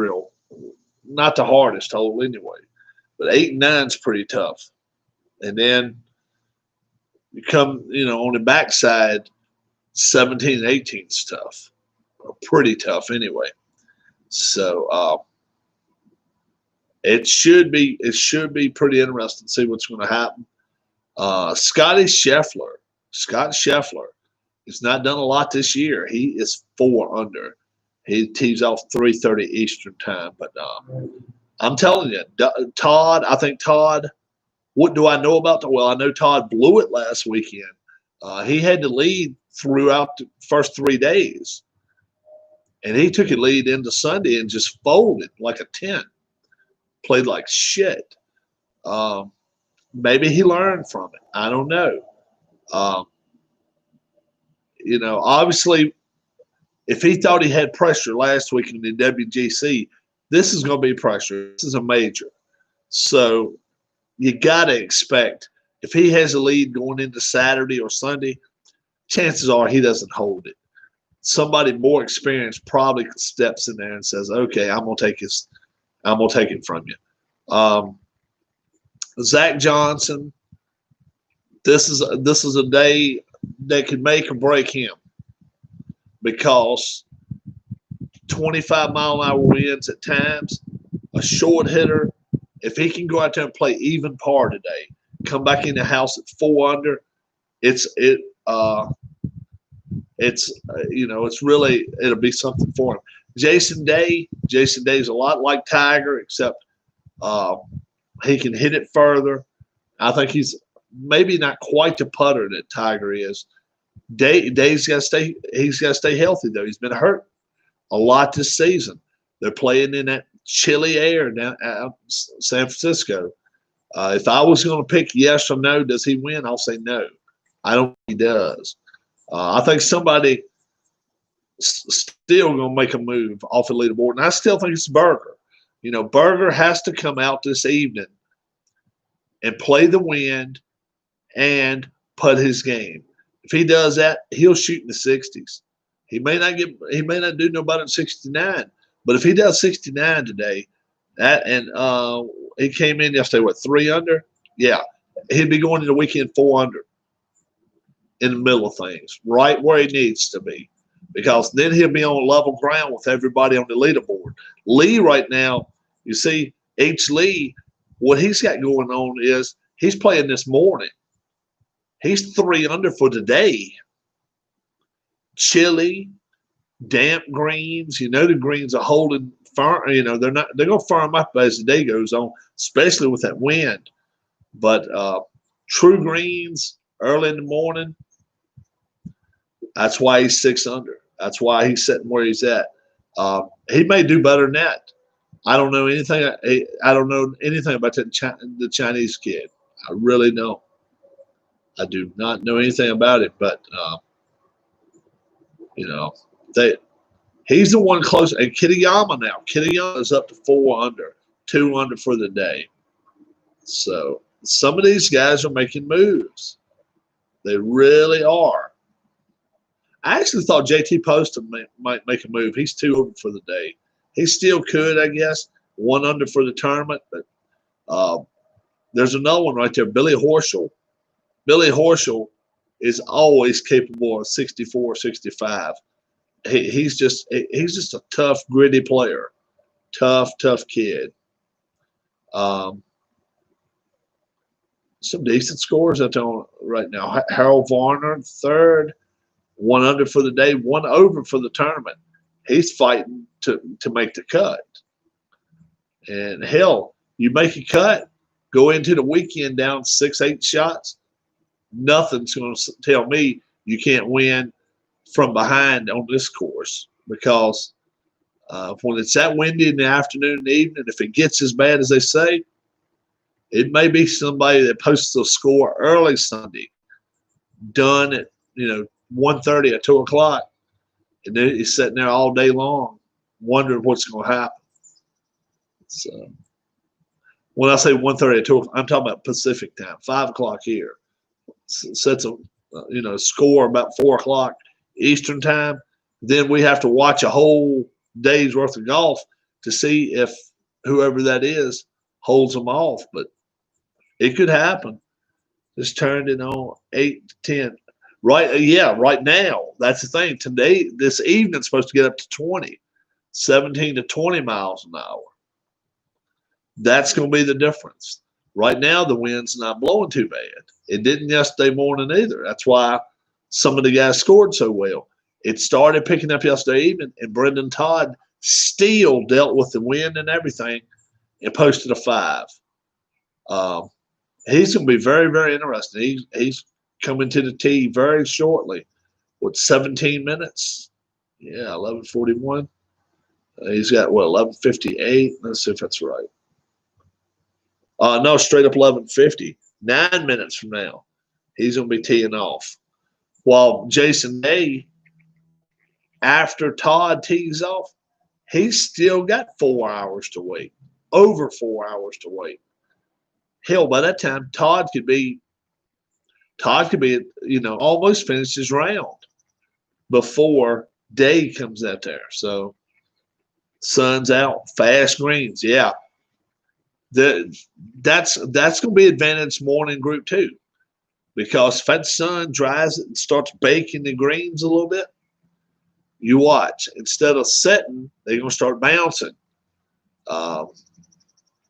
the hardest hole anyway. But 8 and 9's pretty tough. And then you come, on the backside, 17 and 18's tough. Pretty tough anyway. So it should be pretty interesting to see what's going to happen. Scott Scheffler has not done a lot this year. He is 4 under. He tees off 3:30 Eastern time. But I'm telling you, Todd. I think Todd. What do I know about that? Well, I know Todd blew it last weekend. He had the lead throughout the first 3 days. And he took a lead into Sunday and just folded like a 10. Played like shit. Maybe he learned from it. I don't know. Obviously, If he thought he had pressure last week in the WGC, this is going to be pressure. This is a major. So you got to expect if he has a lead going into Saturday or Sunday, chances are he doesn't hold it. Somebody more experienced probably steps in there and says, "Okay, I'm gonna take it from you." Zach Johnson, this is a day that could make or break him because 25-mile-an-hour winds at times, a short hitter. If he can go out there and play even par today, come back in the house at 4 under, it's really, it'll be something for him. Jason Day's a lot like Tiger, except he can hit it further. I think he's maybe not quite the putter that Tiger is. Day's got to stay. He's got to stay healthy though. He's been hurt a lot this season. They're playing in that chilly air down at San Francisco. If I was going to pick yes or no, does he win? I'll say no. I don't think he does. I think somebody still going to make a move off the leaderboard, and I still think it's Berger. Berger has to come out this evening and play the wind and putt his game. If he does that, he'll shoot in the 60s. He may not do no better than 69, but if he does 69 today, he came in yesterday, 3 under? Yeah, he'd be going into the weekend 4 under in the middle of things, right where he needs to be, because then he'll be on level ground with everybody on the leaderboard. Lee right now, you see, H. Lee, what he's got going on is he's playing this morning. He's 3 under for today. Chilly, damp greens. The greens are holding firm. They're going to firm up as the day goes on, especially with that wind. But true greens early in the morning, that's why he's 6 under. That's why he's sitting where he's at. He may do better than that. I don't know anything. I don't know anything about the Chinese kid. I really don't. I do not know anything about it, but he's the one close. And Kitayama now. Kitayama is up to 4 under, 2 under for the day. So some of these guys are making moves. They really are. I actually thought JT Poston might make a move. He's 2 over for the day. He still could, I guess, 1 under for the tournament. But there's another one right there, Billy Horschel. Billy Horschel is always capable of 64, 65. He's just a tough, gritty player. Tough kid. Some decent scores out there right now. Harold Varner, 3rd, 1 under for the day, 1 over for the tournament. He's fighting to make the cut. And hell, you make a cut, go into the weekend down 6, 8 shots, nothing's going to tell me you can't win from behind on this course, because when it's that windy in the afternoon and evening, if it gets as bad as they say, it may be somebody that posts a score early Sunday, done at 1:30 or 2 o'clock, and then he's sitting there all day long wondering what's going to happen. So when I say 1:30 or 2 o'clock, I'm talking about Pacific time, 5 o'clock here. Sets a score about 4 o'clock Eastern time. Then we have to watch a whole day's worth of golf to see if whoever that is holds them off. But it could happen. Just turned it on 8 to 10. Right, yeah, right now. That's the thing. Today, this evening, it's supposed to get up to 20, 17 to 20 miles an hour. That's going to be the difference. Right now, the wind's not blowing too bad. It didn't yesterday morning either. That's why some of the guys scored so well. It started picking up yesterday evening, and Brendan Todd still dealt with the wind and everything and posted a 5. He's going to be very, very interesting. He's coming to the tee very shortly. 17 minutes? Yeah, 11:41. He's got, 11:58? Let's see if that's right. No, straight up 11:50. 9 minutes from now, he's going to be teeing off. While Jason Day after Todd tees off, he's still got 4 hours to wait, over 4 hours to wait. Hell, by that time, Todd could be, almost finished his round before Day comes out there. So sun's out, fast greens, yeah. That's going to be advantage morning group 2, because if that sun dries it and starts baking the greens a little bit, you watch. Instead of setting, they're going to start bouncing.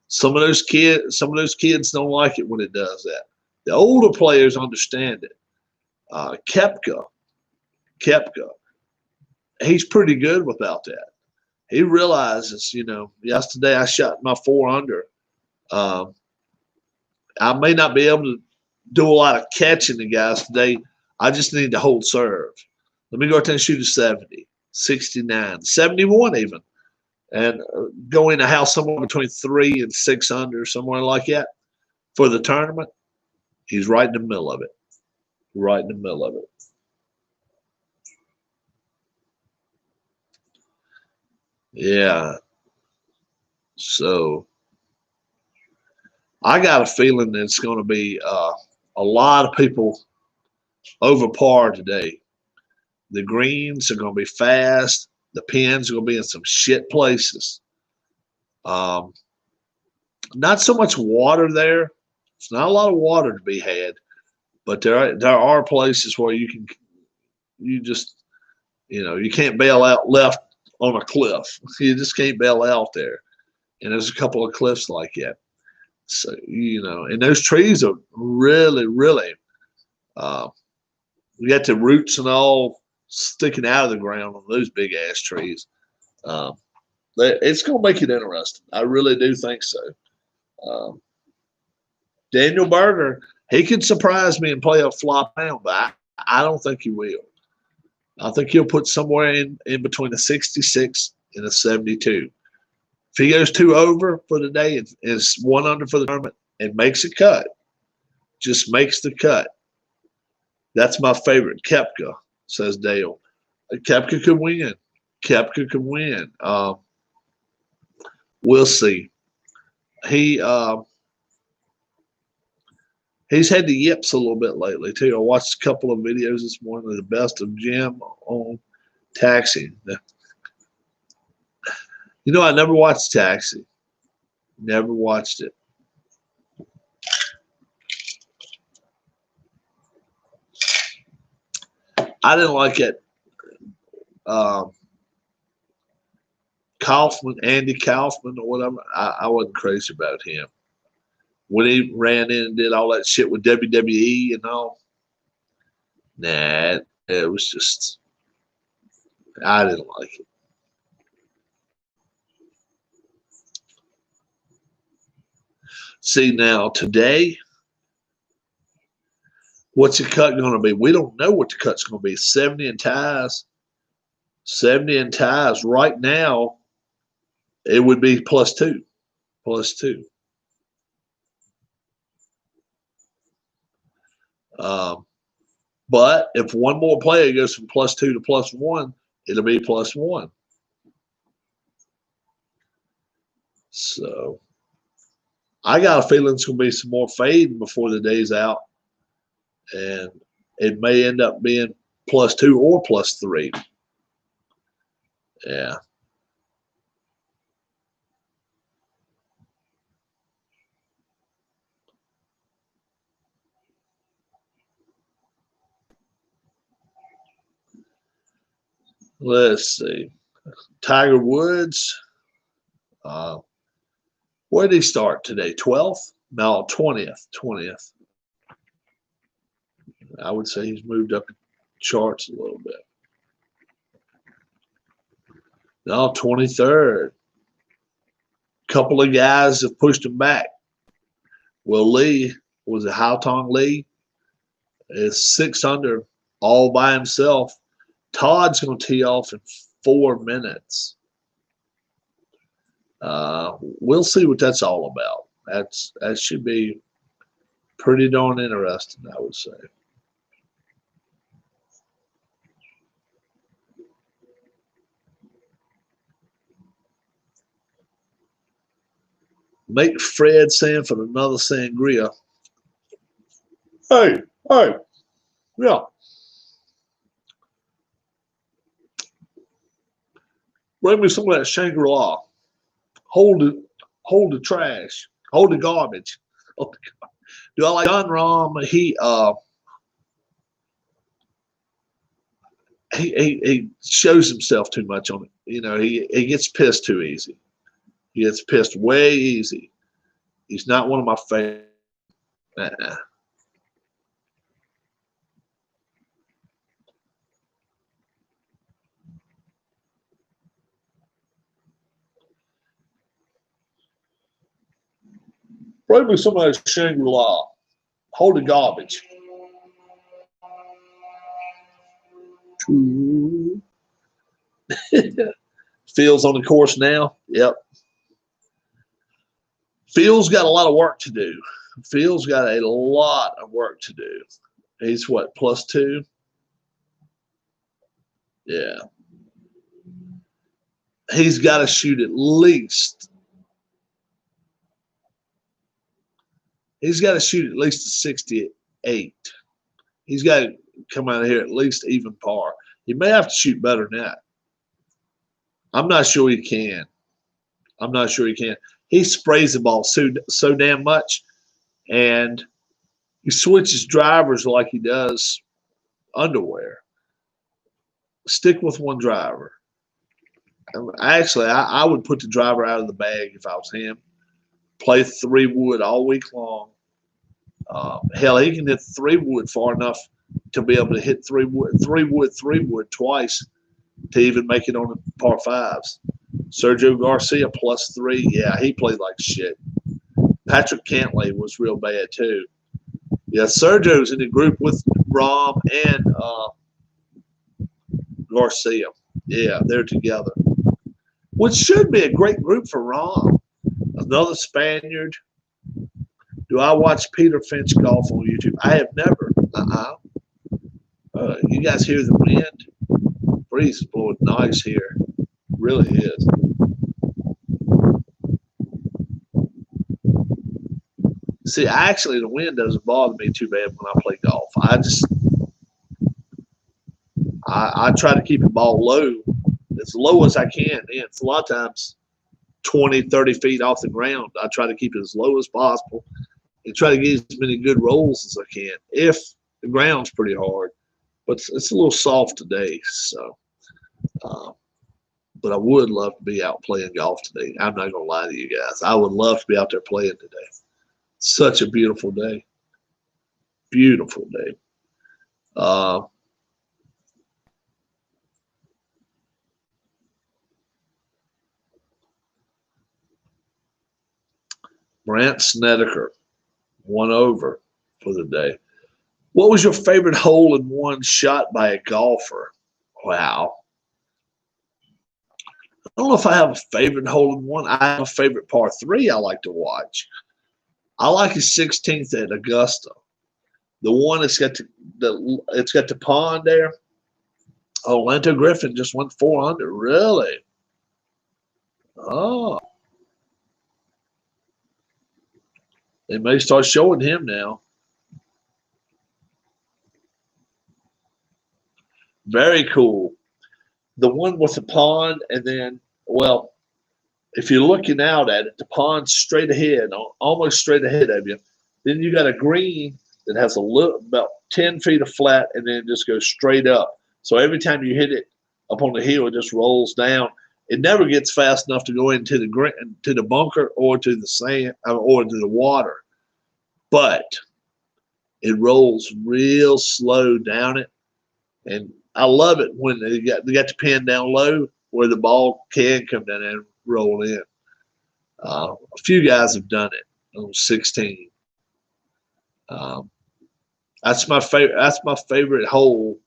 Some of those kids don't like it when it does that. The older players understand it. Koepka, he's pretty good without that. He realizes, yesterday I shot my 4 under. I may not be able to do a lot of catching the guys today. I just need to hold serve. Let me go out there and shoot a 70, 69, 71 even, and go in a house somewhere between 3 and 6 under, somewhere like that for the tournament. He's right in the middle of it. Right in the middle of it. Yeah. So I got a feeling that it's going to be a lot of people over par today. The greens are going to be fast. The pins are going to be in some shit places. Not so much water there. It's not a lot of water to be had, but there are places where you can't bail out left on a cliff. You just can't bail out there. And there's a couple of cliffs like that. So, and those trees are really, really, you got the roots and all sticking out of the ground on those big ass trees. It's going to make it interesting. I really do think so. Daniel Berger, he could surprise me and play a flop down, but I don't think he will. I think he'll put somewhere in between a 66 and a 72. If he goes 2 over for the day and is 1 under for the tournament and makes a cut, just makes the cut. That's my favorite. Koepka, says Dale. Koepka could win. Koepka could win. We'll see. He's had the yips a little bit lately too. I watched a couple of videos this morning of the best of Jim on Taxi. I never watched Taxi. Never watched it. I didn't like it. Andy Kaufman or whatever. I wasn't crazy about him. When he ran in and did all that shit with WWE and all, nah, it was just, I didn't like it. See, now today, what's the cut going to be? We don't know what the cut's going to be. 70 and ties. 70 and ties. Right now, it would be +2. +2. But if one more player goes from +2 to +1, it'll be +1. So I got a feeling it's going to be some more fading before the day's out. And it may end up being +2 or +3. Yeah. Let's see. Tiger Woods. Where did he start today? 12th? No, 20th. 20th. I would say he's moved up the charts a little bit. No, 23rd. Couple of guys have pushed him back. Well, Lee, was it Haotong Lee? Is 6 under all by himself. Todd's going to tee off in 4 minutes. We'll see what that's all about. That should be pretty darn interesting, I would say. Make Fred Sanford another sangria. Hey, yeah. Bring me some of that Shangri-La. Hold the trash. Hold the garbage. Do I like John Rahm? He shows himself too much on it. You know, he gets pissed too easy. He gets pissed way easy. He's not one of my favorites. Bring me some of that Shangri-La. Hold the garbage. Phil's on the course now. Yep. Phil's got a lot of work to do. Phil's got a lot of work to do. He's what, +2? Yeah. He's got to shoot at least. He's got to shoot at least a 68. He's got to come out of here at least even par. He may have to shoot better than that. I'm not sure he can. I'm not sure he can. He sprays the ball so damn much, and he switches drivers like he does underwear. Stick with one driver. Actually, I would put the driver out of the bag if I was him. Play 3-wood all week long. Hell, he can hit 3-wood far enough to be able to hit 3-wood twice to even make it on the par fives. Sergio Garcia +3. Yeah, he played like shit. Patrick Cantlay was real bad too. Yeah, Sergio's in the group with Rahm and Garcia. Yeah, they're together. Which should be a great group for Rahm. Another Spaniard. Do I watch Peter Finch golf on YouTube? I have never. You guys hear the wind? Breeze is blowing nice here. Really is. See, actually, the wind doesn't bother me too bad when I play golf. I try to keep the ball low, as low as I can. And it's a lot of times 20, 30 feet off the ground. I try to keep it as low as possible and try to get as many good rolls as I can if the ground's pretty hard. But it's a little soft today, so. But I would love to be out playing golf today. I'm not going to lie to you guys. I would love to be out there playing today. Such a beautiful day. Beautiful day. Brant Snedeker, 1 over for the day. What was your favorite hole in one shot by a golfer? Wow. I don't know if I have a favorite hole in one. I have a favorite par 3 I like to watch. I like his 16th at Augusta. The one that's got the pond there. Orlando Griffin just went 4 under. Really? Oh. They may start showing him now. Very cool. The one with the pond, and then, well, if you're looking out at it, the pond's straight ahead, almost straight ahead of you. Then you got a green that has a little, about 10 feet of flat, and then it just goes straight up. So every time you hit it up on the hill, it just rolls down. It never gets fast enough to go into the bunker or to the sand or to the water, but it rolls real slow down it, and I love it when they got the pin down low where the ball can come down and roll in. A few guys have done it on 16. That's my favorite. That's my favorite hole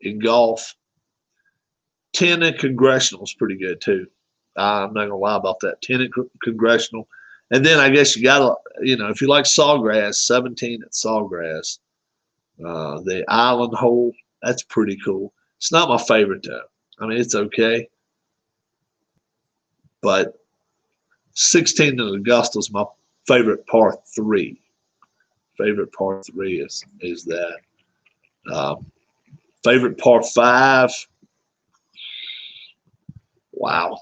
in golf. 10 at Congressional is pretty good too. I'm not gonna lie about that. 10 at Congressional, and then I guess you gotta, if you like Sawgrass, 17 at Sawgrass. The Island hole, that's pretty cool. It's not my favorite though. I mean, it's okay, but 16 in Augusta is my favorite par 3. Favorite par 3 is that. Favorite par 5. Wow.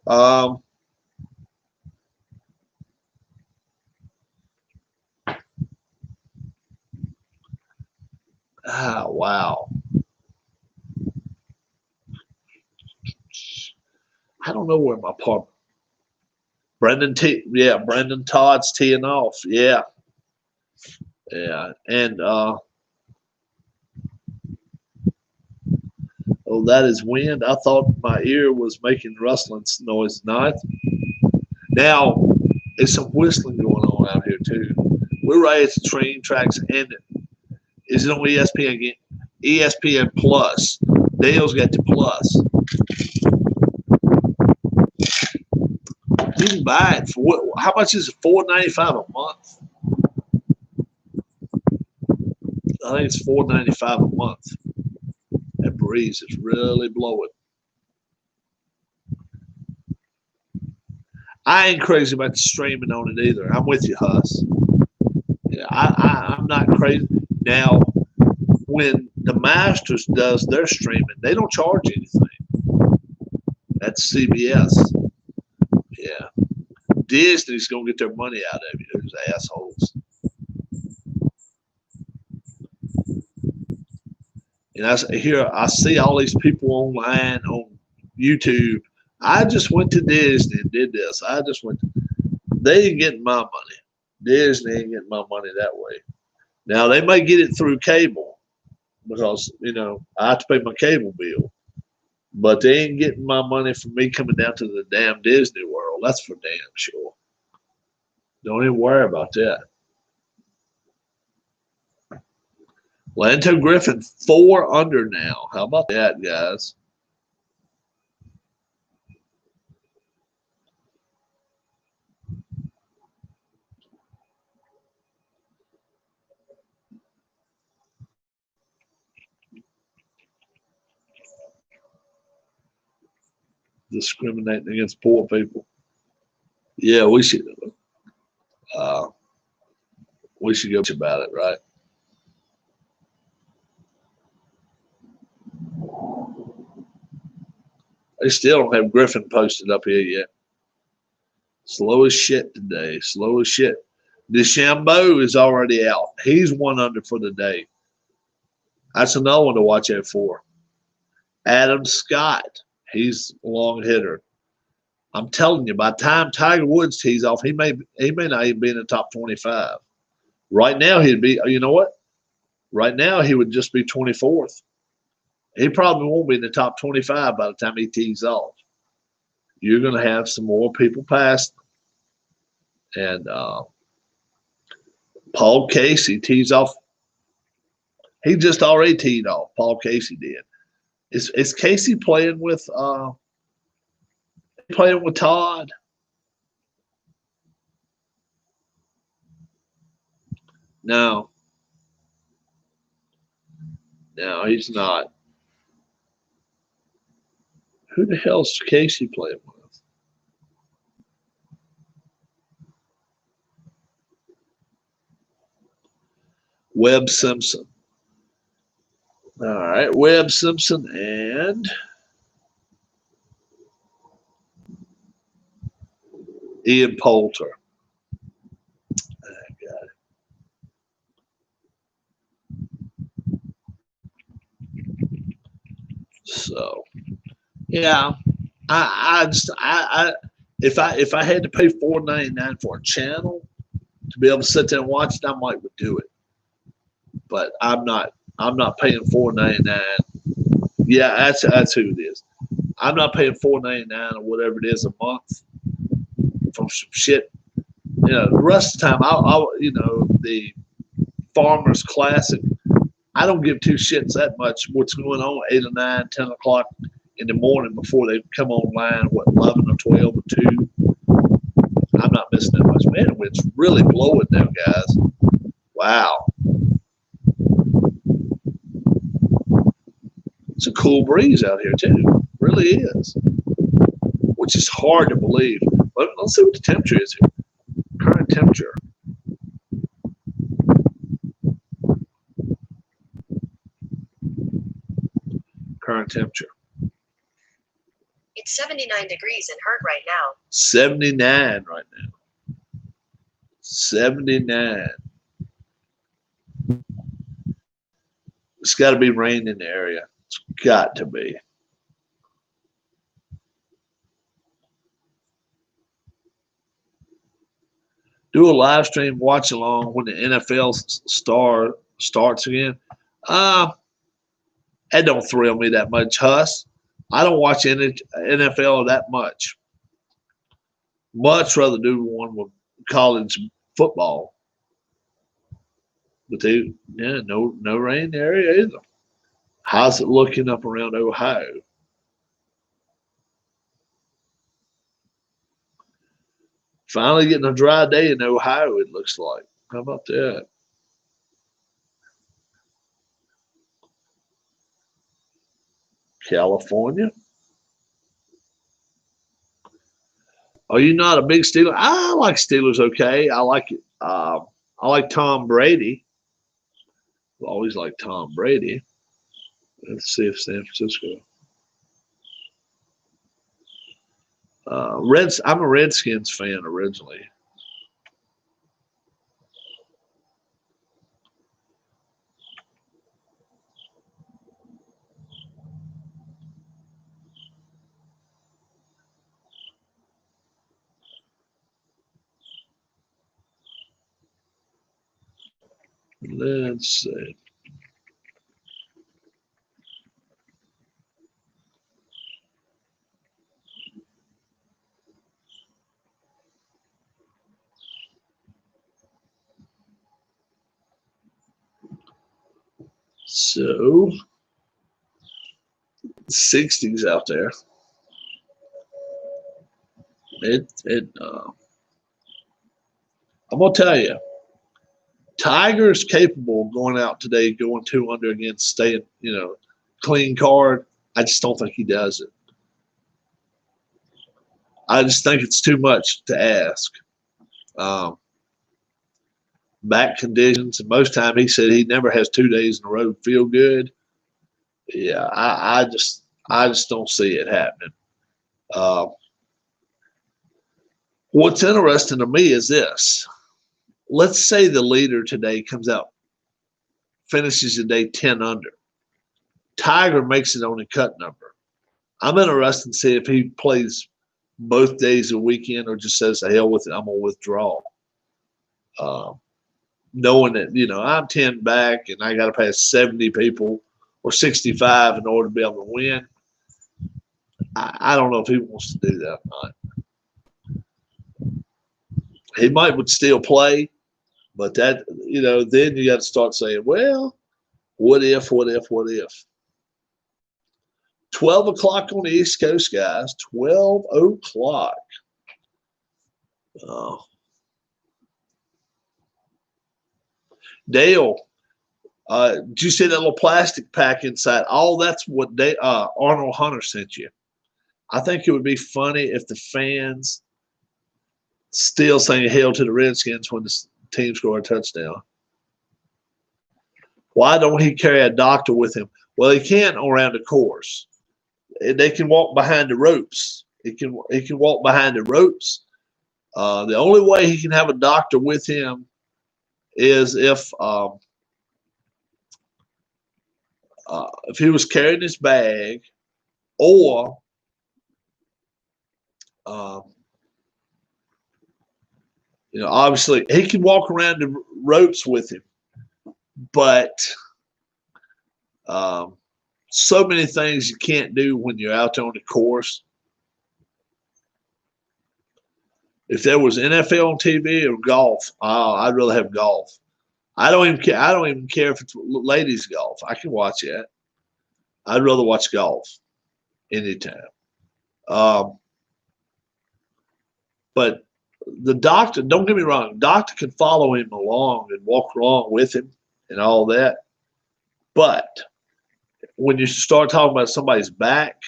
Wow. I don't know where my par. Brendan Todd's teeing off. Yeah. And oh, that is wind. I thought my ear was making rustling noise. Not. Now, there's some whistling going on out here too. We're right at the train tracks, and is it on ESPN again? ESPN Plus. Dale's got the Plus. You can buy it for what? How much is it? $4.95 a month. I think it's $4.95 a month. That breeze is really blowing. I ain't crazy about the streaming on it either. I'm with you, Huss. Yeah, I'm not crazy. Now, when the Masters does their streaming, they don't charge anything. That's CBS. Yeah. Disney's going to get their money out of you, those assholes. And I see all these people online on YouTube. I just went to Disney and did this. They ain't getting my money. Disney ain't getting my money that way. Now, they may get it through cable because, I have to pay my cable bill. But they ain't getting my money from me coming down to the damn Disney World. That's for damn sure. Don't even worry about that. Lanto Griffin, 4 under now. How about that, guys? Discriminating against poor people. Yeah, we should go about it, right? They still don't have Griffin posted up here yet. Slow as shit today. Slow as shit. DeChambeau is already out. He's 1 under for the day. That's another one to watch out for. Adam Scott. He's a long hitter. I'm telling you, by the time Tiger Woods tees off, he may not even be in the top 25. Right now, he'd be. You know what? Right now, he would just be 24th. He probably won't be in the top 25 by the time he tees off. You're going to have some more people past him. And Paul Casey tees off. He just already teed off. Paul Casey did. Is Casey playing with Todd? No, he's not. Who the hell's Casey playing with? Webb Simpson. All right, Webb Simpson and Ian Poulter. I got it. So, yeah, if I had to pay $4.99 for a channel to be able to sit there and watch it, I might would do it. But I'm not paying $4.99. Yeah, that's who it is. I'm not paying $4.99 or whatever it is a month for some shit. The rest of the time, I'll the Farmers Classic. I don't give 2 shits that much what's going on 8 or 9, 10 o'clock in the morning before they come online. 11 or 12 or 2. I'm not missing that much. Man, it's really blowing now, guys. Wow. It's a cool breeze out here too. It really is. Which is hard to believe. Let's see what the temperature is here. Current temperature. Current temperature. It's 79 degrees in Hurt right now. 79 right now. 79. It's got to be rain in the area. It's got to be. Do a live stream, watch along when the NFL starts again. That don't thrill me that much, Huss. I don't watch NFL that much. Much rather do one with college football. But no rain in the area either. How's it looking up around Ohio? Finally getting a dry day in Ohio, it looks like. How about that? California. Are you not a big Steeler? I like Steelers okay. I like it. I like Tom Brady. I've always liked Tom Brady. Let's see if San Francisco. I'm a Redskins fan originally. Let's see. So, 60s out there. I'm gonna tell you, Tiger's capable of going out today, going 2 under against staying, clean card. I just don't think he does it. I just think it's too much to ask. Back conditions, and most time he said he never has 2 days in a row feel good. Yeah, I just don't see it happening. What's interesting to me is this. Let's say the leader today comes out, finishes the day 10 under. Tiger makes it on a cut number. I'm interested to see if he plays both days a weekend or just says, "The hell with it, I'm going to withdraw." Knowing that, I'm 10 back and I got to pass 70 people or 65 in order to be able to win. I don't know if he wants to do that or not. He would still play, but that, then you got to start saying, well, what if? 12 o'clock on the East Coast, guys. 12 o'clock. Dale, did you see that little plastic pack inside? That's what Arnold Hunter sent you. I think it would be funny if the fans still sang "Hail to the Redskins" when the team scored a touchdown. Why don't he carry a doctor with him? Well, he can't around the course. They can walk behind the ropes. He can walk behind the ropes. The only way he can have a doctor with him is if he was carrying his bag, or obviously he can walk around the ropes with him, but so many things you can't do when you're out there on the course. If there was NFL on TV or golf, I'd rather have golf. I don't even care if it's ladies golf. I can watch that. I'd rather watch golf anytime. But the doctor, don't get me wrong, the doctor can follow him along and walk along with him and all that. But when you start talking about somebody's back,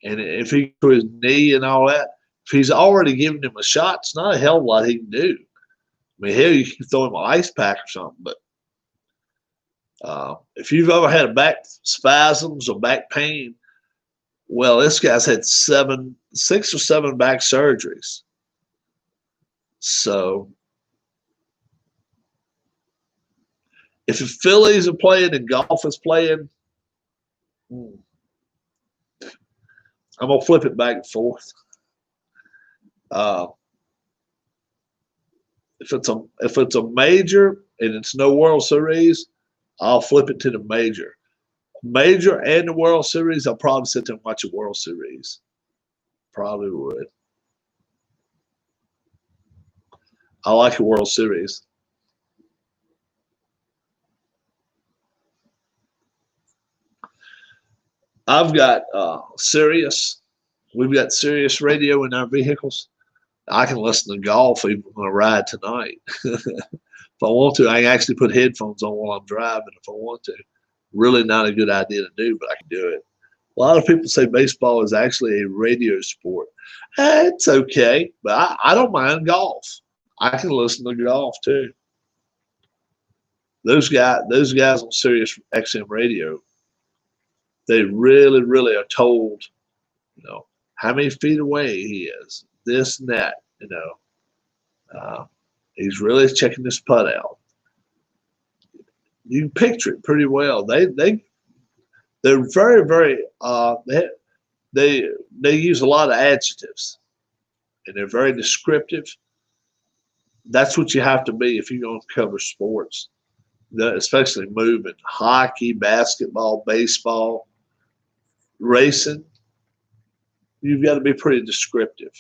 and if he to his knee and all that, if he's already given him a shot, it's not a hell of a lot he can do. I mean, hell, you can throw him an ice pack or something, but if you've ever had back spasms or back pain, well, this guy's had 6 or 7 back surgeries. So if the Phillies are playing and golf is playing, I'm gonna flip it back and forth. If it's a major and it's no World Series, I'll flip it to the major. Major and the World Series, I'll probably sit there and watch a World Series. Probably would. I like a World Series. I've got Sirius. We've got Sirius radio in our vehicles. I can listen to golf even on a ride tonight. If I want to, I can actually put headphones on while I'm driving if I want to. Really not a good idea to do, but I can do it. A lot of people say baseball is actually a radio sport. It's okay, but I don't mind golf. I can listen to golf too. Those guys on Sirius XM radio, they really, really are told, how many feet away he is, this and that, he's really checking this putt out. You can picture it pretty well. They're very, very they use a lot of adjectives, and they're very descriptive. That's what you have to be if you're going to cover sports, especially moving, hockey, basketball, baseball, racing. You've got to be pretty descriptive.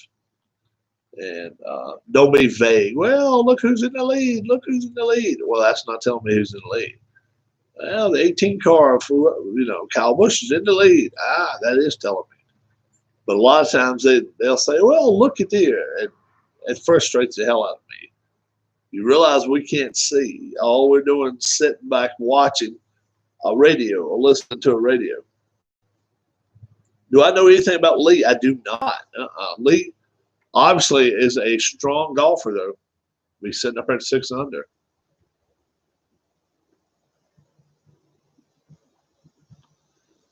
And don't be vague. Well, look who's in the lead. Look who's in the lead. Well, that's not telling me who's in the lead. Well, the 18 car for, Kyle Busch is in the lead. That is telling me. But a lot of times they'll say, well, look at there. And it frustrates the hell out of me. You realize we can't see. All we're doing is sitting back watching a radio or listening to a radio. Do I know anything about Lee? I do not. Lee obviously is a strong golfer, though. He's sitting up at 6 under.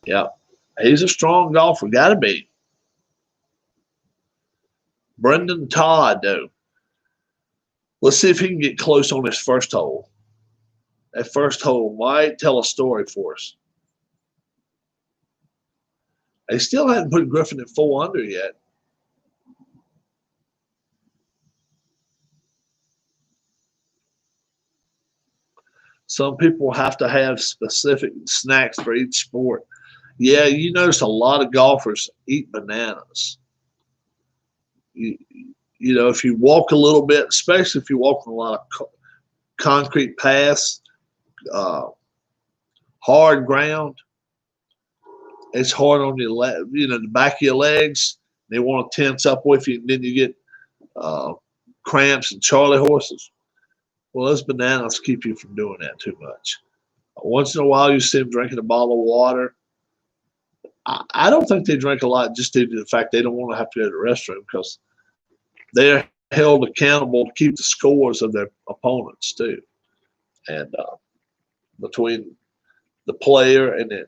Yeah, he's a strong golfer. Got to be. Brendan Todd, though. Let's see if he can get close on his first hole. That first hole might tell a story for us. They still hadn't put Griffin at 4 under yet. Some people have to have specific snacks for each sport. Yeah, you notice a lot of golfers eat bananas. If you walk a little bit, especially if you walk on a lot of concrete paths, hard ground, it's hard on your the back of your legs. They want to tense up with you, and then you get cramps and Charlie horses. Well, those bananas keep you from doing that too much. Once in a while, you see them drinking a bottle of water. I don't think they drink a lot just due to the fact they don't want to have to go to the restroom because they're held accountable to keep the scores of their opponents too. And between the player and the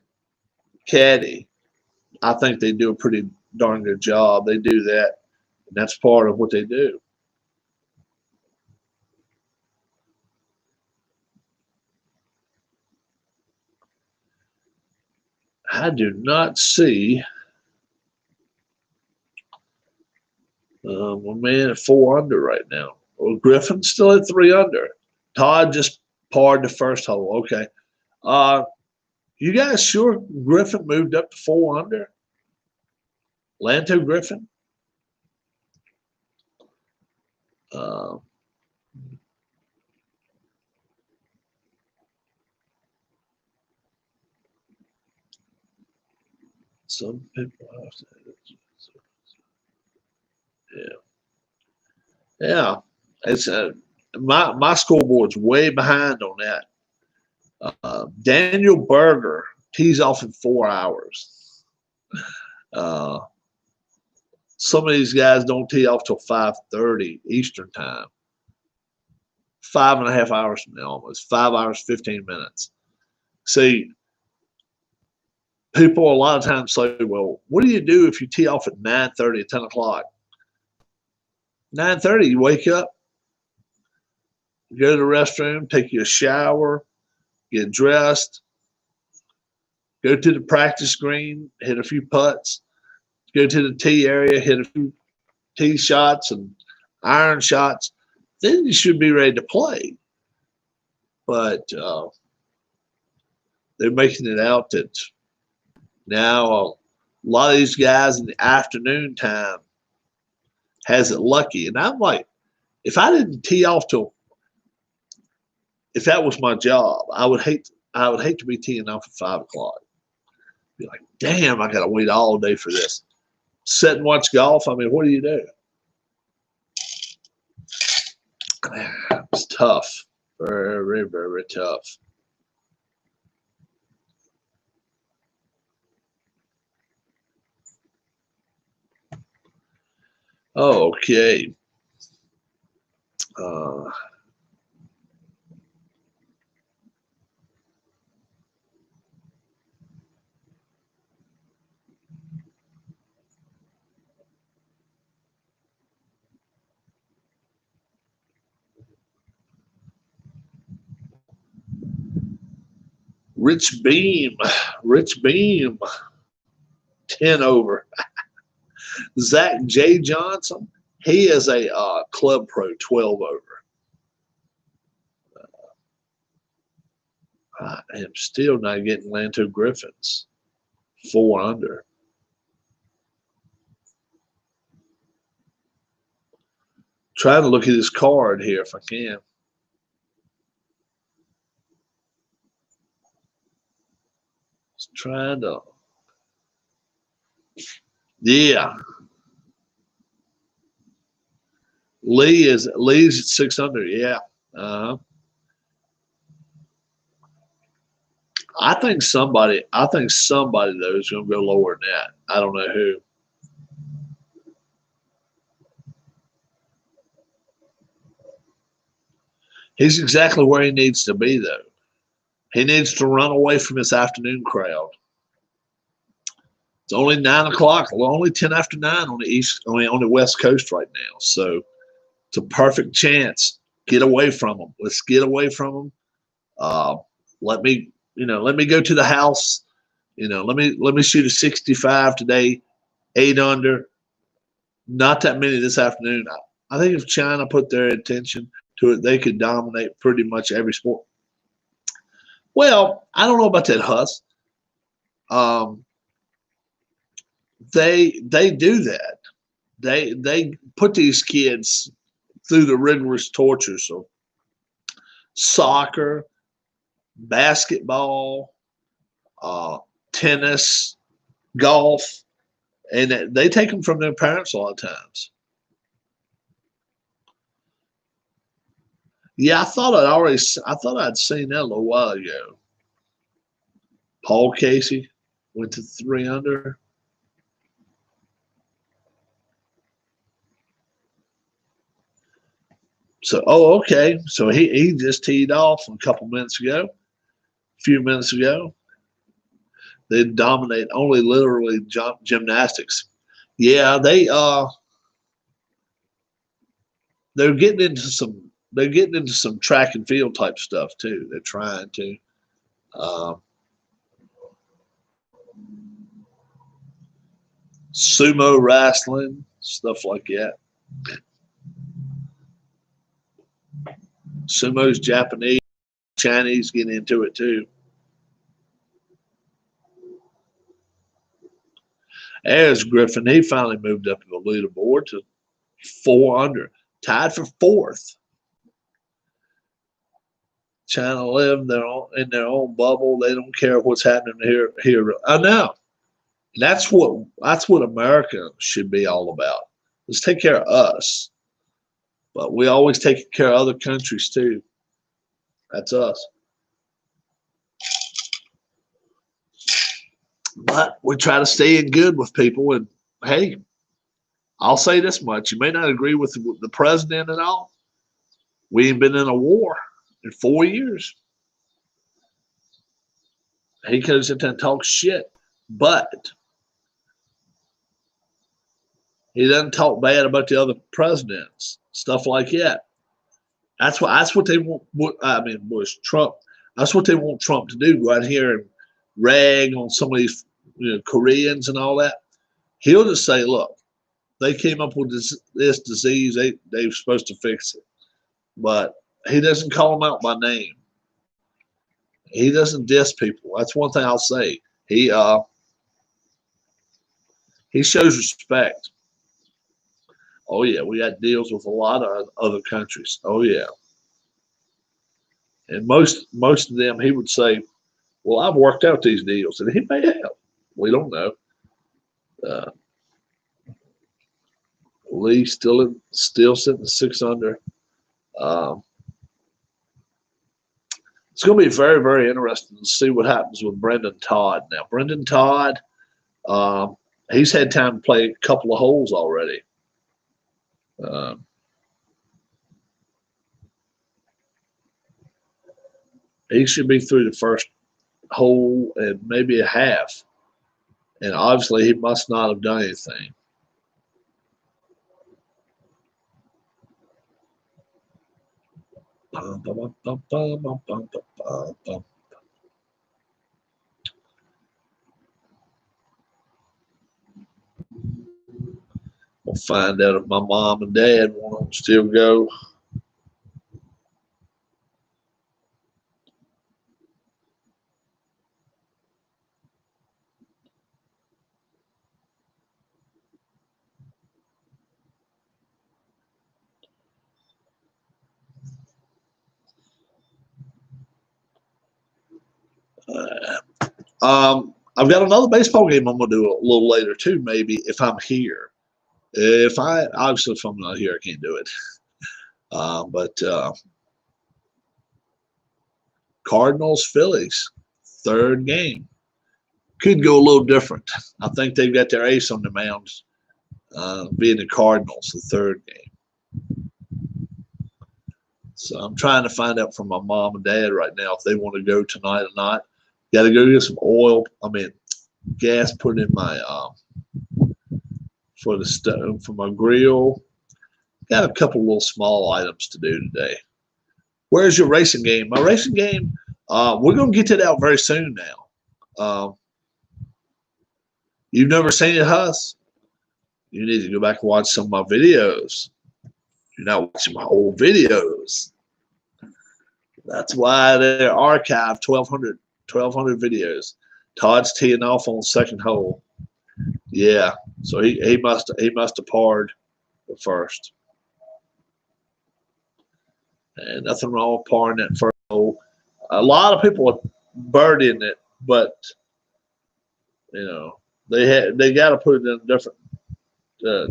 caddy, I think they do a pretty darn good job. They do that, and that's part of what they do. I do not see my man at 4 under right now. Well, Griffin's still at 3 under. Todd just parred the first hole. Okay. You guys sure Griffin moved up to 4 under? Lanto Griffin? Some people have to. Yeah. It's my scoreboard's way behind on that. Daniel Berger tees off in 4 hours. Some of these guys don't tee off till 5:30 Eastern time. 5.5 hours from now, almost 5 hours, 15 minutes. See, people a lot of times say, well, what do you do if you tee off at 9:30 or 10 o'clock? 9:30, you wake up, go to the restroom, take you a shower, get dressed, go to the practice green, hit a few putts, go to the tee area, hit a few tee shots and iron shots. Then you should be ready to play. But they're making it out that now a lot of these guys in the afternoon time has it lucky. And I'm like, if I didn't tee off till, if that was my job, I would hate to be teeing off at 5 o'clock. Be like, damn, I got to wait all day for this. Sit and watch golf. I mean, what do you do? It's tough. Very, very tough. Okay. Rich Beam, 10 over. Zach J. Johnson, he is a club pro, 12 over. I am still not getting Lanto Griffin's 4 under. Trying to look at his card here if I can. Just trying to. Yeah. Lee's at 6 under. Yeah. I think somebody though is going to go lower than that. I don't know who. He's exactly where he needs to be though. He needs to run away from his afternoon crowd. It's only 9 o'clock, only 10 after 9 on the West Coast right now. So it's a perfect chance. Get away from them. Let's get away from them. Let me go to the house. Let me shoot a 65 today, 8 under. Not that many this afternoon. I think if China put their attention to it, they could dominate pretty much every sport. Well, I don't know about that, Huss. They do that. They put these kids through the rigorous tortures of soccer, basketball, tennis, golf, and they take them from their parents a lot of times. Yeah, I thought I'd seen that a little while ago. Paul Casey went to 3 under. So, okay. So he just teed off a few minutes ago. They dominate only literally gymnastics. Yeah, they're getting into some track and field type stuff too. They're trying to. Sumo wrestling, stuff like that. Sumo's Japanese, Chinese get into it too. There's Griffin. He finally moved up the leaderboard to 4 under, tied for 4th. China live in their own bubble. They don't care what's happening here. I know. That's what America should be all about. Let's take care of us. But we always take care of other countries too. That's us. But we try to stay in good with people. And hey, I'll say this much. You may not agree with the president and all. We ain't been in a war in 4 years. He could sit there and talk shit, but he doesn't talk bad about the other presidents, stuff like that. That's what they want. I mean, Bush, Trump. That's what they want Trump to do. Go out here and rag on some of these, Koreans and all that. He'll just say, "Look, they came up with this disease. They're supposed to fix it." But he doesn't call them out by name. He doesn't diss people. That's one thing I'll say. He shows respect. Oh yeah, we got deals with a lot of other countries. Oh yeah, and most of them he would say, "Well, I've worked out these deals," and he may have. We don't know. Lee still sitting 6 under. It's going to be very, very interesting to see what happens with Brendan Todd. Now, Brendan Todd, he's had time to play a couple of holes already. He should be through the first hole and maybe a half. And obviously, he must not have done anything. We'll find out if my mom and dad want to still go. I've got another baseball game I'm going to do a little later too, maybe if I'm here. If I'm not here, I can't do it. But Cardinals, Phillies, third game. Could go a little different. I think they've got their ace on the mound, being the Cardinals, the third game. So I'm trying to find out from my mom and dad right now if they want to go tonight or not. Got to go get some gas put in my for the stove, for my grill. Got a couple little small items to do today. Where's your racing game? My racing game, we're going to get that out very soon now. You've never seen it, Huss? You need to go back and watch some of my videos. You're not watching my old videos. That's why they're archived 1,200 videos. Todd's teeing off on second hole. Yeah, so he must have parred the first. And nothing wrong with parring that first hole. A lot of people are birdieing it, but they got to put it in a different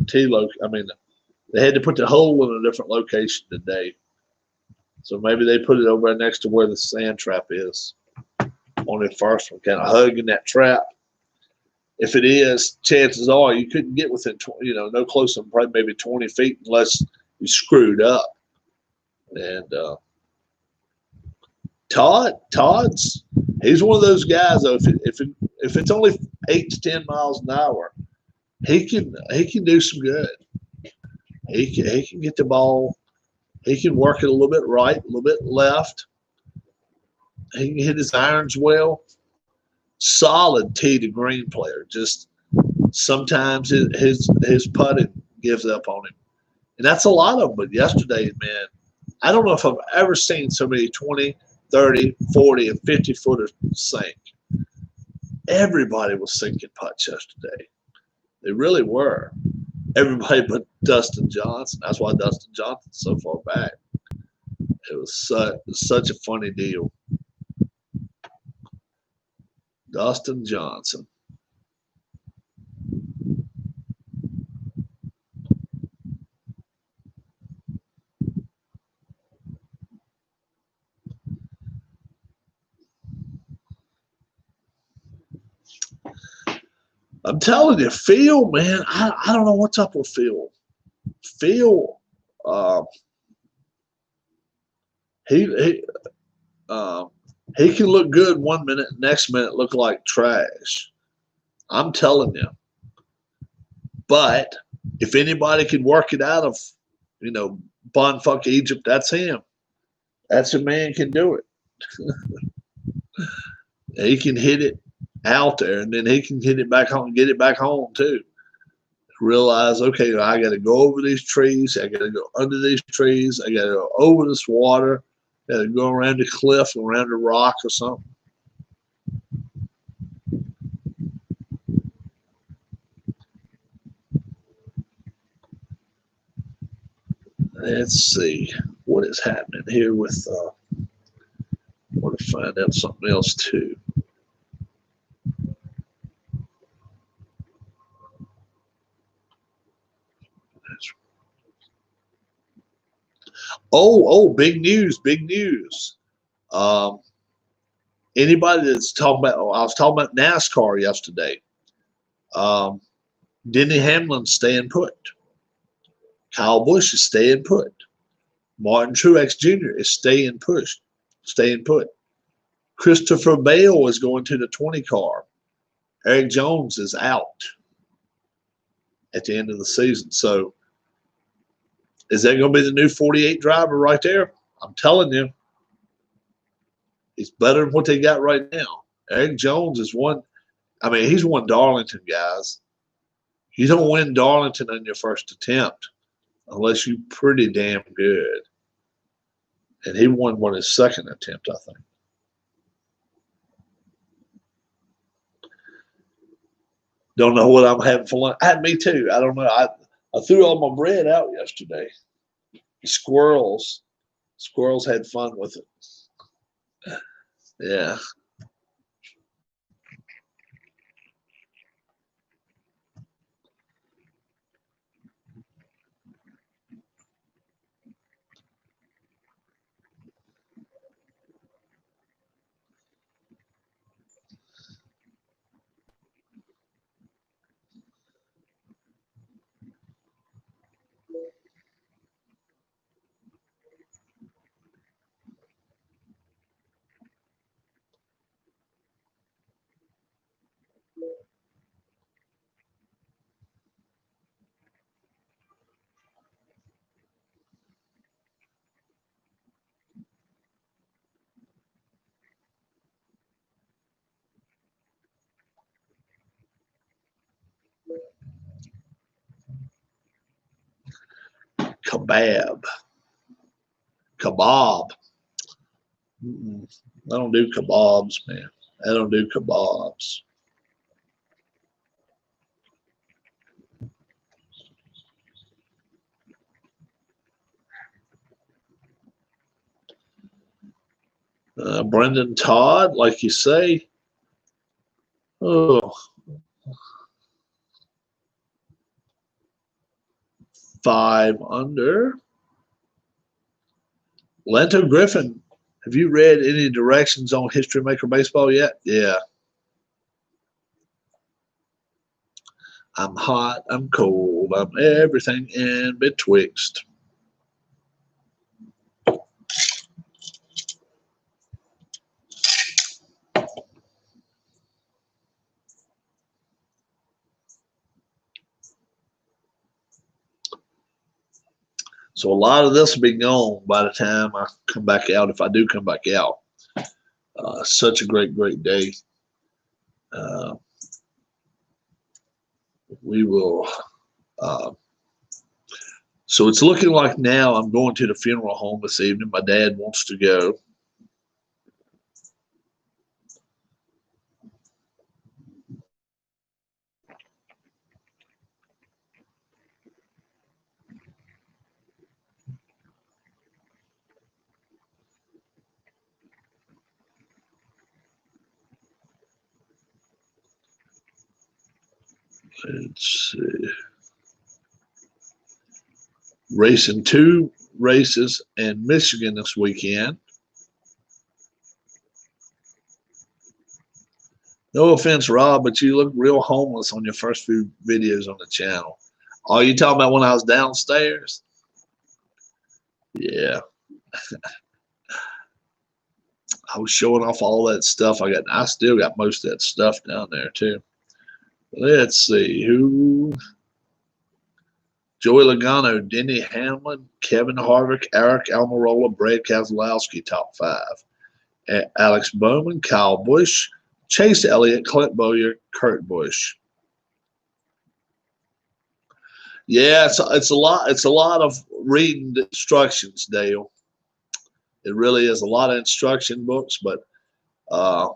tee location. They had to put the hole in a different location today. So maybe they put it over next to where the sand trap is on the first one, kind of hugging that trap. If it is, chances are you couldn't get within, no closer than probably maybe 20 feet unless you screwed up. And he's one of those guys though. If it's only 8 to 10 miles an hour, he can do some good. He can get the ball. He can work it a little bit right, a little bit left. He can hit his irons well. Solid tee to green player. Just sometimes his putting gives up on him, and that's a lot of them. But yesterday, man, I don't know if I've ever seen so many 20, 30, 40, and 50 footers sink. Everybody was sinking putts yesterday. They really were. Everybody but Dustin Johnson. That's why Dustin Johnson's so far back. It was such a funny deal. Dustin Johnson. I'm telling you, Phil, man, I don't know what's up with Phil. Phil, he he can look good 1 minute, next minute look like trash. I'm telling you. But if anybody can work it out of, Bonfuck Egypt, that's him. That's a man can do it. He can hit it out there, and then he can hit it back home, get it back home too. Realize, okay, I got to go over these trees. I got to go under these trees. I got to go over this water. I got to go around the cliff, around the rock or something. Let's see what is happening here with. I want to find out something else too. Oh, big news, big news. Anybody that's talking about, I was talking about NASCAR yesterday. Denny Hamlin's staying put. Kyle Busch is staying put. Martin Truex Jr. is staying put. Christopher Bale is going to the 20 car. Eric Jones is out at the end of the season. So is that going to be the new 48 driver right there? I'm telling you, he's better than what they got right now. Eric Jones is one. I mean, he's won Darlington, guys. You don't win Darlington on your first attempt unless you're pretty damn good. And he won one his second attempt, I think. Don't know what I'm having for lunch. Me too. I don't know. I threw all my bread out yesterday. Squirrels had fun with it. Yeah. Kebab. I don't do kebabs, man. I don't do kebabs. Brendan Todd, like you say. Oh, 5 under. Lento Griffin, have you read any directions on History Maker Baseball yet? Yeah. I'm hot, I'm cold, I'm everything in betwixt. So a lot of this will be gone by the time I come back out, if I do come back out. Such a great, great day. We will. So it's looking like now I'm going to the funeral home this evening. My dad wants to go. Let's see. Racing 2 races in Michigan this weekend. No offense, Rob, but you look real homeless on your first few videos on the channel. Are you talking about when I was downstairs? Yeah. I was showing off all that stuff I got. I still got most of that stuff down there too. Let's see who. Joey Logano, Denny Hamlin, Kevin Harvick, Eric Almirola, Brad Keselowski, top 5. Alex Bowman, Kyle Busch, Chase Elliott, Clint Bowyer, Kurt Busch. Yeah, it's a lot. It's a lot of reading the instructions, Dale. It really is a lot of instruction books, but oh,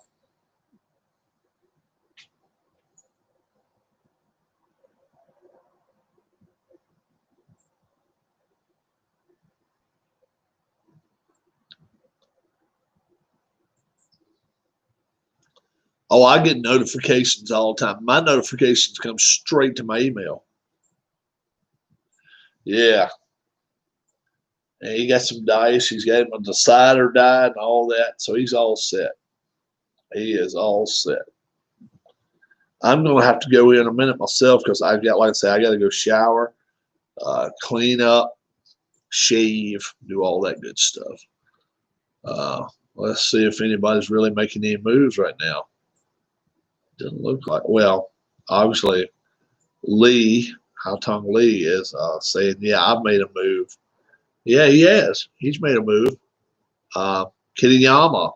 I get notifications all the time. My notifications come straight to my email. Yeah. And he got some dice. He's got him a decider die and all that. So he's all set. He is all set. I'm going to have to go in a minute myself because I got, like I said, I got to go shower, clean up, shave, do all that good stuff. Let's see if anybody's really making any moves right now. Doesn't look like. Well, obviously, Lee, Haotong Lee is saying, yeah, I've made a move. Yeah, he has. He's made a move. Kitayama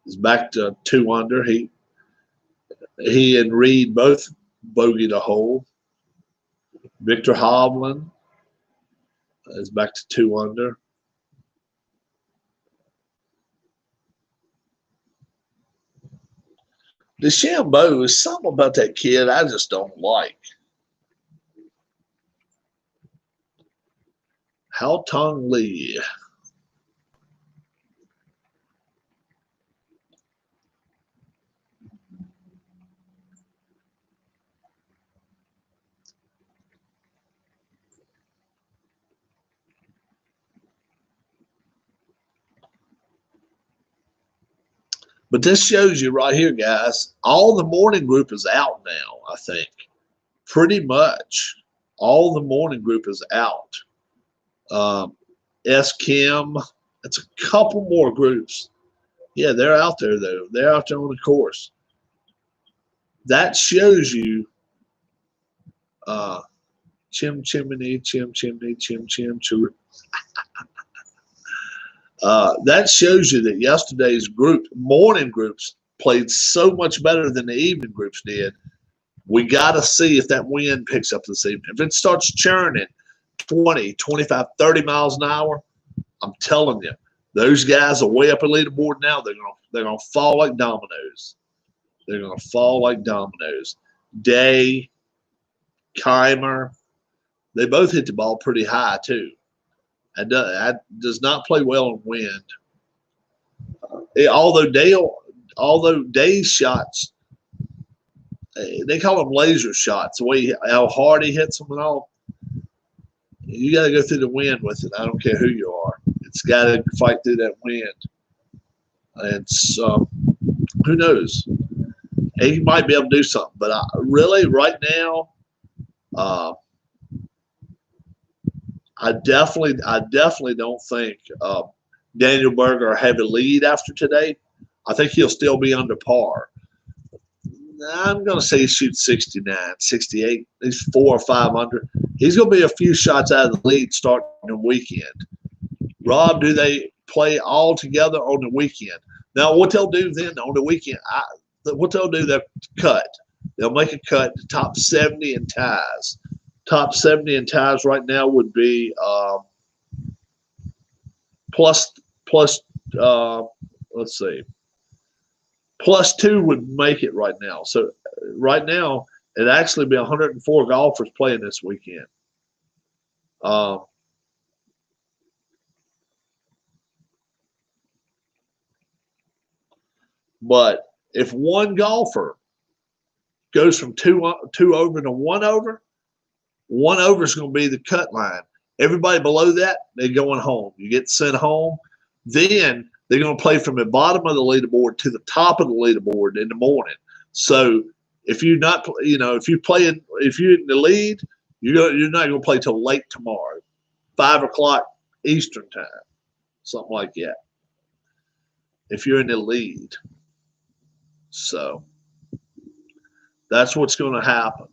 is back to 2 under. He and Reed both bogeyed a hole. Victor Hovland is back to 2 under. DeChambeau is something about that kid I just don't like. Haotong Lee. But this shows you right here, guys, all the morning group is out now, I think. Pretty much all the morning group is out. S-Kim, it's a couple more groups. Yeah, they're out there, though. They're out there on the course. That shows you Chim Chimney, Chim Chimney, Chim Chim Chim. That shows you that yesterday's group, morning groups, played so much better than the evening groups did. We got to see if that wind picks up this evening. If it starts churning 20, 25, 30 miles an hour, I'm telling you, those guys are way up the leaderboard now. They're gonna fall like dominoes. They're gonna fall like dominoes. Day, Keimer, they both hit the ball pretty high too. And does not play well in wind. Although Day's shots, they call them laser shots. The way how hard he hits them and all, you got to go through the wind with it. I don't care who you are. It's got to fight through that wind. And so, who knows? He might be able to do something. But really, right now, I definitely don't think Daniel Berger will have a lead after today. I think he'll still be under par. I'm going to say he shoots 69, 68. He's 4 or 5 under. He's going to be a few shots out of the lead starting the weekend. Rob, do they play all together on the weekend? Now, what they'll do then on the weekend, they'll cut. They'll make a cut to top 70 in ties. Top 70 in ties right now would be plus let's see, +2 would make it right now. So right now it'd actually be 104 golfers playing this weekend. But if one golfer goes from two over to 1 over, 1 over is going to be the cut line. Everybody below that, they're going home. You get sent home. Then they're going to play from the bottom of the leaderboard to the top of the leaderboard in the morning. So if you're not, if you're in the lead, you're not going to play till late tomorrow, 5 o'clock Eastern time, something like that. If you're in the lead, so that's what's going to happen.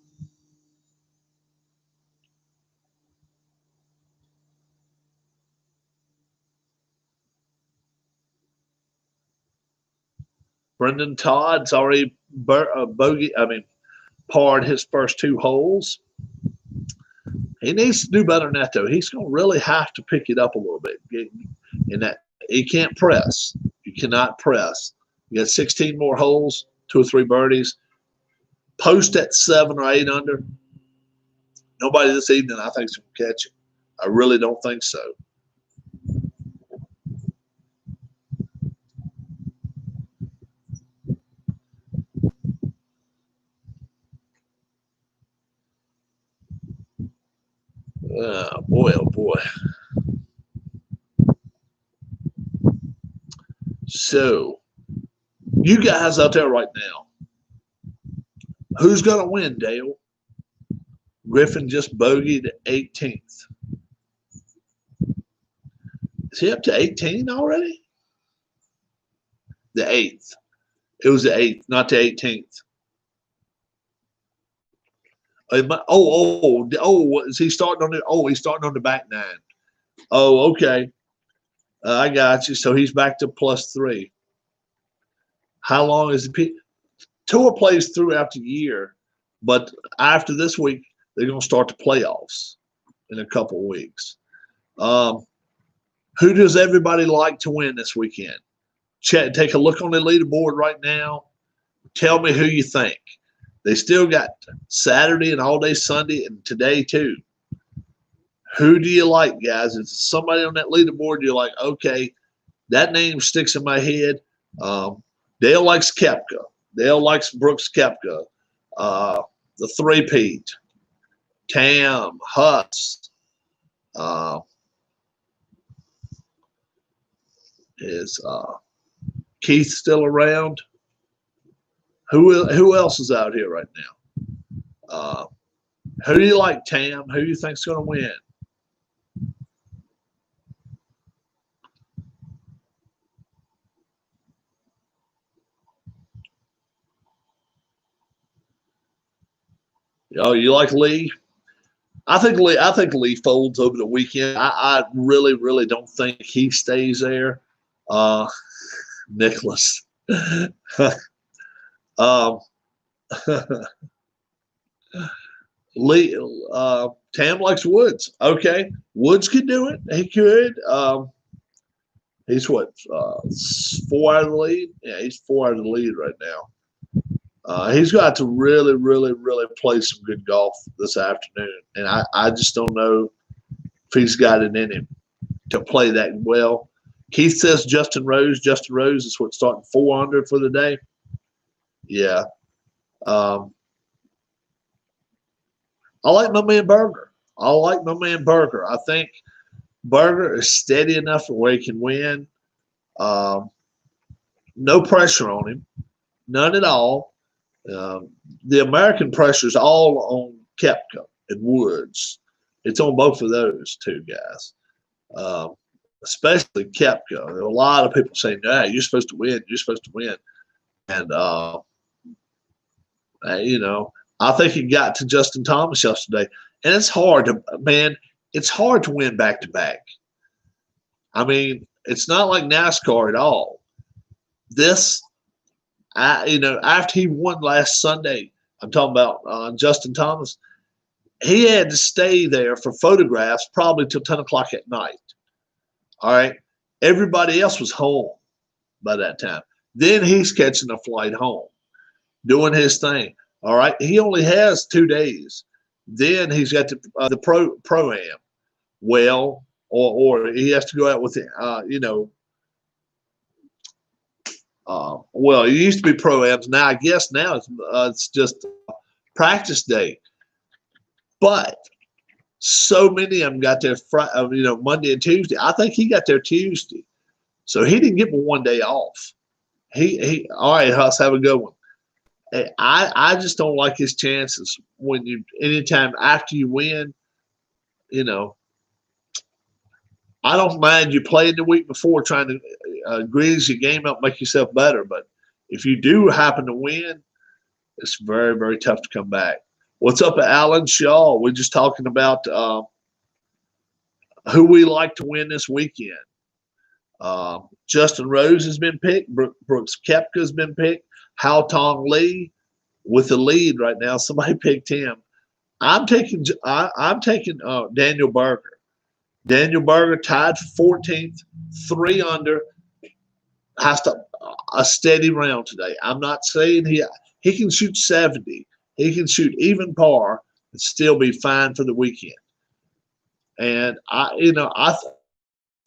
Brendan Todd's already parred his first 2 holes. He needs to do better than that, though. He's going to really have to pick it up a little bit. In that, he can't press. You cannot press. You got 16 more holes, 2 or 3 birdies. Post at 7 or 8 under. Nobody this evening, I think, is going to catch it. I really don't think so. Boy, oh boy. So, you guys out there right now, who's going to win, Dale? Griffin just bogeyed 18th. Is he up to 18 already? The 8th. It was the 8th, not the 18th. Is he starting on the? Oh, he's starting on the back 9. Oh, okay. I got you. So he's back to +3. How long is the tour plays throughout the year? But after this week, they're going to start the playoffs in a couple of weeks. Who does everybody like to win this weekend? Take a look on the leaderboard right now. Tell me who you think. They still got Saturday and all day Sunday and today too. Who do you like, guys? Is somebody on that leaderboard you're like, okay, that name sticks in my head? Dale likes Koepka. Dale likes Brooks Koepka. The three-peat. Tam, Huss. Is Keith still around? Who else is out here right now? Who do you like, Tam? Who do you think's going to win? Oh, you like Lee? I think Lee folds over the weekend. I really, really don't think he stays there. Nicholas. Lee, Tam likes Woods. Okay, Woods could do it. He could. He's what, 4 out of the lead? Yeah, he's 4 out of the lead right now. He's got to really, really, really play some good golf this afternoon, and I just don't know if he's got it in him to play that well. Keith says Justin Rose. Justin Rose is what, starting 4 under for the day. Yeah. I like my man Berger. I think Berger is steady enough for where he can win. No pressure on him. None at all. The American pressure is all on Koepka and Woods. It's on both of those two guys, especially Koepka. There are a lot of people saying, "Nah, you're supposed to win. You're supposed to win." And I think he got to Justin Thomas yesterday, and it's hard to win back to back. I mean, it's not like NASCAR at all. After he won last Sunday, I'm talking about Justin Thomas, he had to stay there for photographs probably till 10 o'clock at night. All right. Everybody else was home by that time. Then he's catching a flight home, doing his thing. All right. He only has 2 days. Then he's got the pro-am. Well, or he has to go out with it, well, it used to be pro-ams. Now, I guess now it's just practice day. But so many of them got there Monday and Tuesday. I think he got there Tuesday. So he didn't get but 1 day off. All right, Huss, have a good one. Hey, I just don't like his chances when anytime after you win, you know. I don't mind you playing the week before trying to grease your game up, make yourself better. But if you do happen to win, it's very, very tough to come back. What's up, Alan Shaw? We're just talking about who we like to win this weekend. Justin Rose has been picked. Brooks Koepka has been picked. Hao Tong Lee with the lead right now. Somebody picked him. I'm taking Daniel Berger. Daniel Berger tied 14th, 3 under. Has to a steady round today. I'm not saying he can shoot 70. He can shoot even par and still be fine for the weekend. And I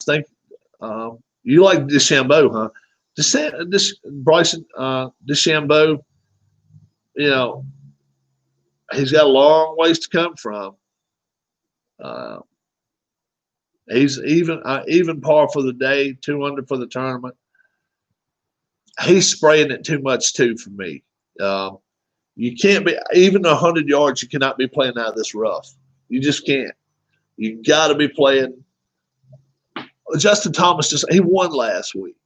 think you like DeChambeau, huh? Bryson DeChambeau, he's got a long ways to come from. He's even par for the day, 2 under for the tournament. He's spraying it too much too for me. You can't be even 100 yards. You cannot be playing out of this rough. You just can't. You got to be playing. Justin Thomas he won last week.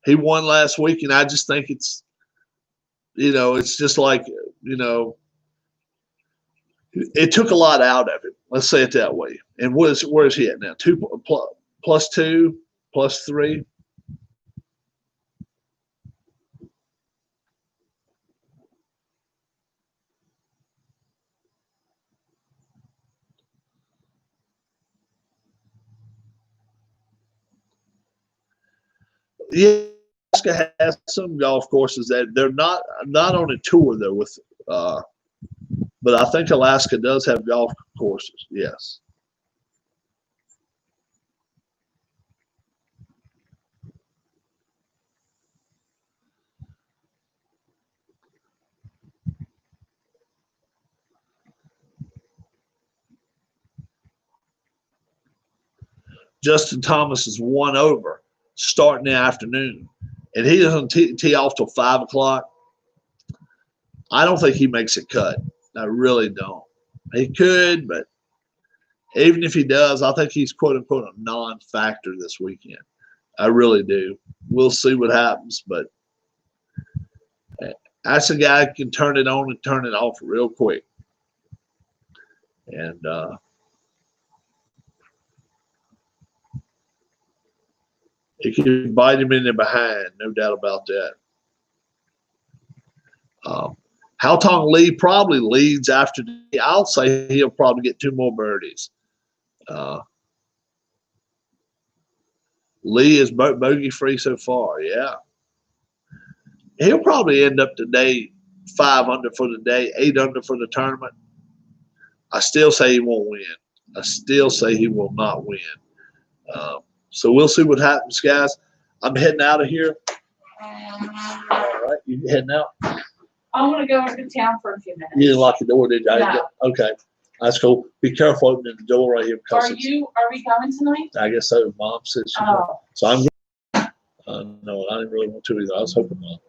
And I just think it's just like it took a lot out of him. Let's say it that way. And where is he at now? 2 plus 2 plus 3. Yeah, Alaska has some golf courses that they're not on a tour though with but I think Alaska does have golf courses. Yes. Justin Thomas is 1 over starting the afternoon, and he doesn't tee off till 5 o'clock. I don't think he makes a cut. I really don't. He could, but even if he does, I think he's quote unquote a non-factor this weekend. I really do. We'll see what happens, but that's a guy who can turn it on and turn it off real quick. And he can bite him in the behind, no doubt about that. Hao Tong Lee probably leads after today. I'll say he'll probably get 2 more birdies. Lee is bogey-free so far, yeah. He'll probably end up today 5 under for the day, 8 under for the tournament. I still say he won't win. I still say he will not win. So we'll see what happens, guys. I'm heading out of here. All right, you heading out? I'm going to go over to town for a few minutes. You didn't lock the door, did you? No. Okay. That's cool. Be careful opening the door right here. Are we going tonight? I guess so. Mom said she would. So I'm no, I didn't really want to either. I was hoping not.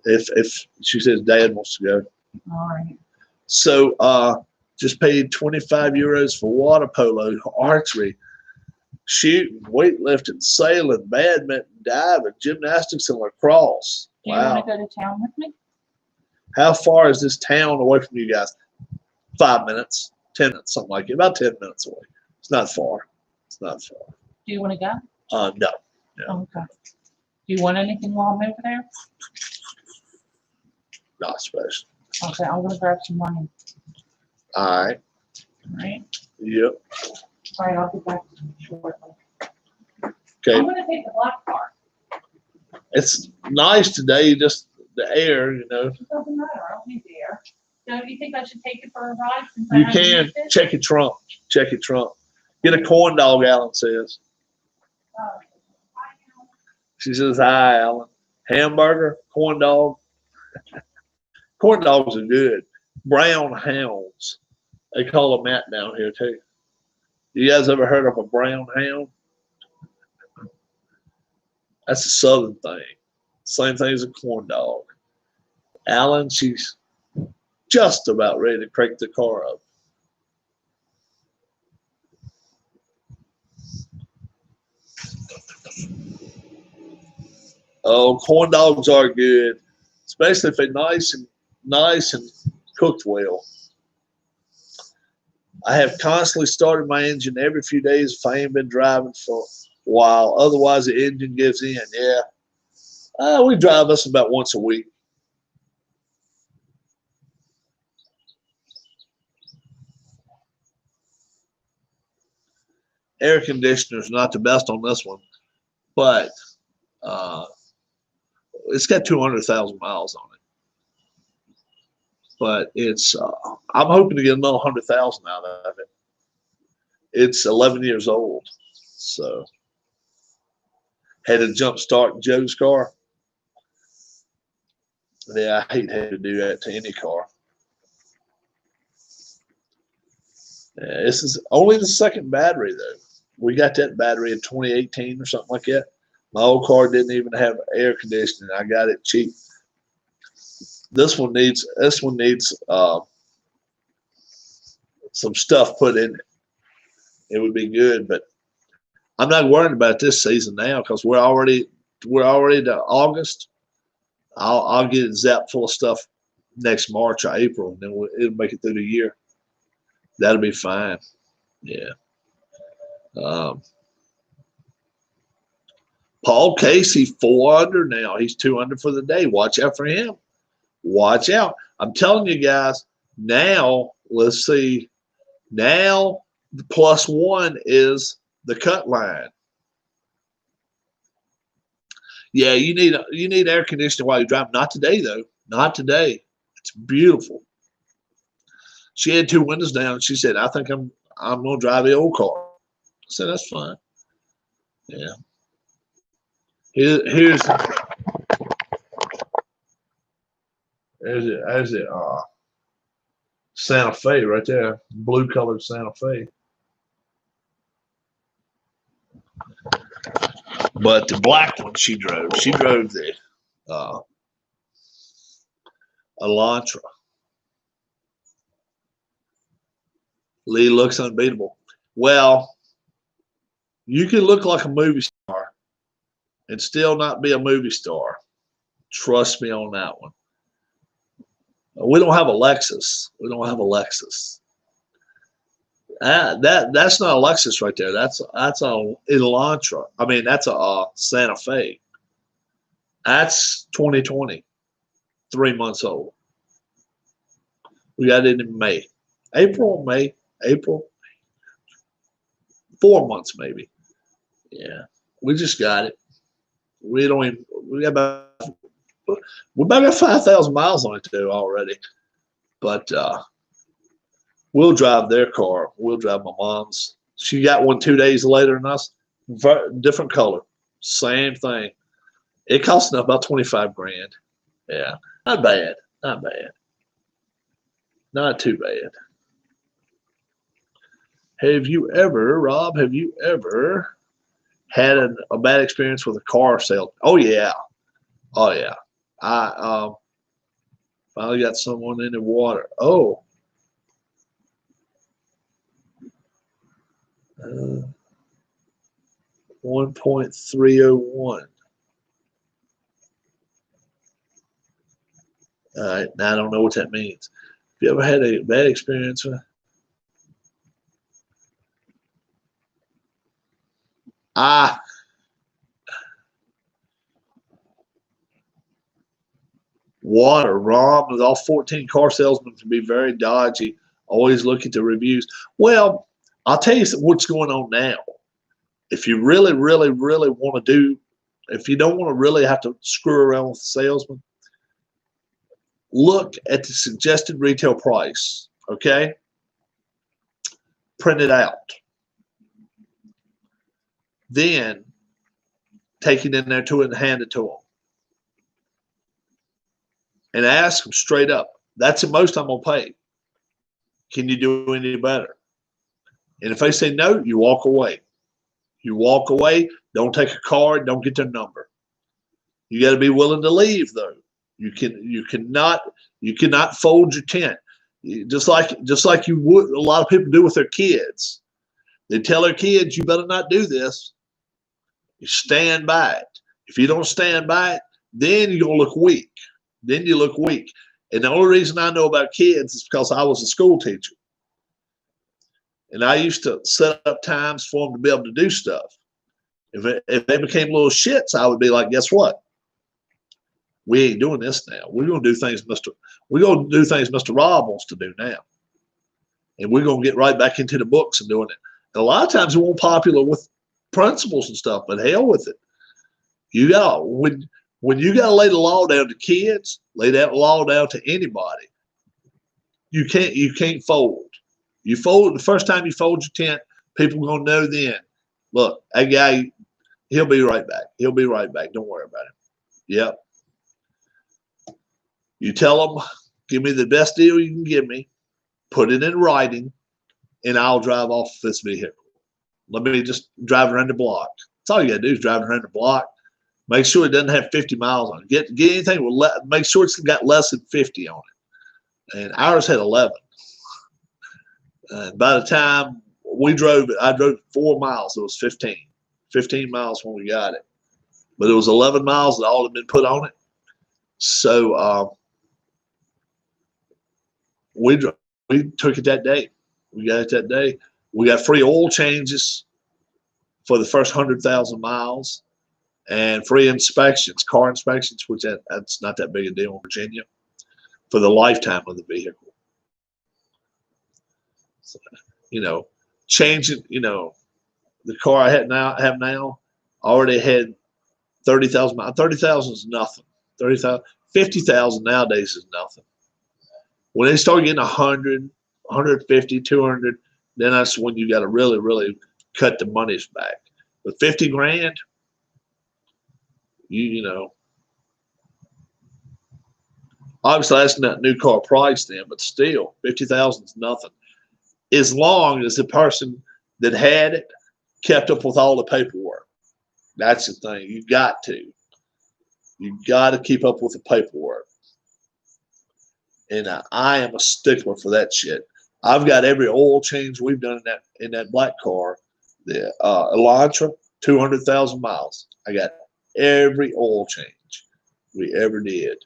If she says Dad wants to go. All right. So just paid 25 euros for water polo, archery, shooting, weightlifting, sailing, badminton, diving, gymnastics, and lacrosse. Do you want to go to town with me? How far is this town away from you guys? 5 minutes, 10 minutes, something like it. About 10 minutes away. It's not far. It's not far. Do you want to go? No. Okay. Do you want anything while I'm over there? Not special. Okay, I'm going to grab some money. All right. All right. Yep. All right, I'll get back to you shortly. Okay. I'm going to take the black car. It's nice today, just the air, It doesn't matter. I don't need the air. So do you think I should take it for a ride? Since You can. Check your trunk. Check your trunk. Get a corn dog, Alan says. She says, hi, Alan. Hamburger, corn dog. Corn dogs are good. Brown hounds. They call them that down here, too. You guys ever heard of a brown hound? That's a southern thing. Same thing as a corn dog. Alan, she's just about ready to crank the car up. Oh, corn dogs are good, especially if they're nice and cooked well. I have constantly started my engine every few days if I ain't been driving for a while. Otherwise, the engine gives in. Yeah, we drive us about once a week. Air conditioner's not the best on this one, but it's got 200,000 miles on it. But it's I'm hoping to get another 100,000 out of it. It's 11 years old, so had to jump start Joe's car. Yeah, I hate having to do that to any car. Yeah, this is only the second battery though. We got that battery in 2018 or something like that. My old car didn't even have air conditioning. I got it cheap. This one needs some stuff put in it. It would be good, but I'm not worried about this season now because we're already to August. I'll get it zapped full of stuff next March or April, and then it'll make it through the year. That'll be fine. Yeah. Paul Casey, 4 under now. He's 2 under for the day. Watch out for him. Watch out. I'm telling you guys, now, let's see. Now, the +1 is the cut line. Yeah, you need air conditioning while you drive. Not today, though. Not today. It's beautiful. She had 2 windows down. She said, I think I'm going to drive the old car. I said, that's fine. Yeah. Here's it. Santa Fe right there. Blue colored Santa Fe. But the black one she drove the Elantra. Lee looks unbeatable. Well, you can look like a movie star and still not be a movie star. Trust me on that one. We don't have a Lexus. We don't have a Lexus. That's not a Lexus right there. That's a Elantra. I mean, that's a Santa Fe. That's 2020. 3 months old. We got it in May. April. 4 months maybe. Yeah. We just got it. We got about 5,000 miles on it too already. But we'll drive their car. We'll drive my mom's. She got one 2 days later than us. Different color. Same thing. It cost enough about 25 grand. Yeah. Not bad. Not bad. Not too bad. Rob, have you ever had a bad experience with a car sale? Oh, yeah. Oh, yeah. I finally got someone in the water. Oh. 1.301. All right. Now I don't know what that means. Have you ever had a bad experience with water? Rob, with all 14 car salesmen can be very dodgy, always looking to reviews. Well, I'll tell you what's going on now. If you really, really, really want to do, if you don't want to really have to screw around with the salesman, look at the suggested retail price, okay? Print it out. Then take it in there to it and hand it to them. And ask them straight up, that's the most I'm going to pay. Can you do any better? And if they say no, you walk away. You walk away, don't take a card, don't get their number. You got to be willing to leave, though. You cannot fold your tent. Just like you would, a lot of people do with their kids. They tell their kids, you better not do this. You stand by it. If you don't stand by it, then you're going to look weak. Then you look weak. And the only reason I know about kids is because I was a school teacher. And I used to set up times for them to be able to do stuff. If they became little shits, I would be like, guess what? We ain't doing this now. We're going to do things Mr. Rob wants to do now. And we're going to get right back into the books and doing it. And a lot of times it won't popular with principals and stuff, but hell with it. You got when you got to lay the law down to kids, lay that law down to anybody. You can't fold. You fold the first time you fold your tent, people gonna know then. Look, that guy, he'll be right back. He'll be right back. Don't worry about him. Yep. You tell them, give me the best deal you can give me, put it in writing, and I'll drive off this vehicle. Let me just drive around the block. That's all you gotta do is drive around the block. Make sure it doesn't have 50 miles on it. Get anything with make sure it's got less than 50 on it. And ours had 11. And by the time we drove it, I drove 4 miles. It was 15. 15 miles when we got it. But it was 11 miles that all had been put on it. So we took it that day. We got it that day. We got free oil changes for the first 100,000 miles and free inspections, car inspections, which that's not that big a deal in Virginia, for the lifetime of the vehicle. So, changing, the car I have now already had 30,000 miles. 30,000 is nothing. 30,000, 50,000 nowadays is nothing. When they start getting 100, 150, 200, then that's when you got to really, really cut the monies back. But 50 grand, obviously that's not new car price then, but still 50,000 is nothing. As long as the person that had it kept up with all the paperwork. That's the thing. You got to keep up with the paperwork. And I am a stickler for that shit. I've got every oil change we've done in that black car, the Elantra, 200,000 miles. I got every oil change we ever did.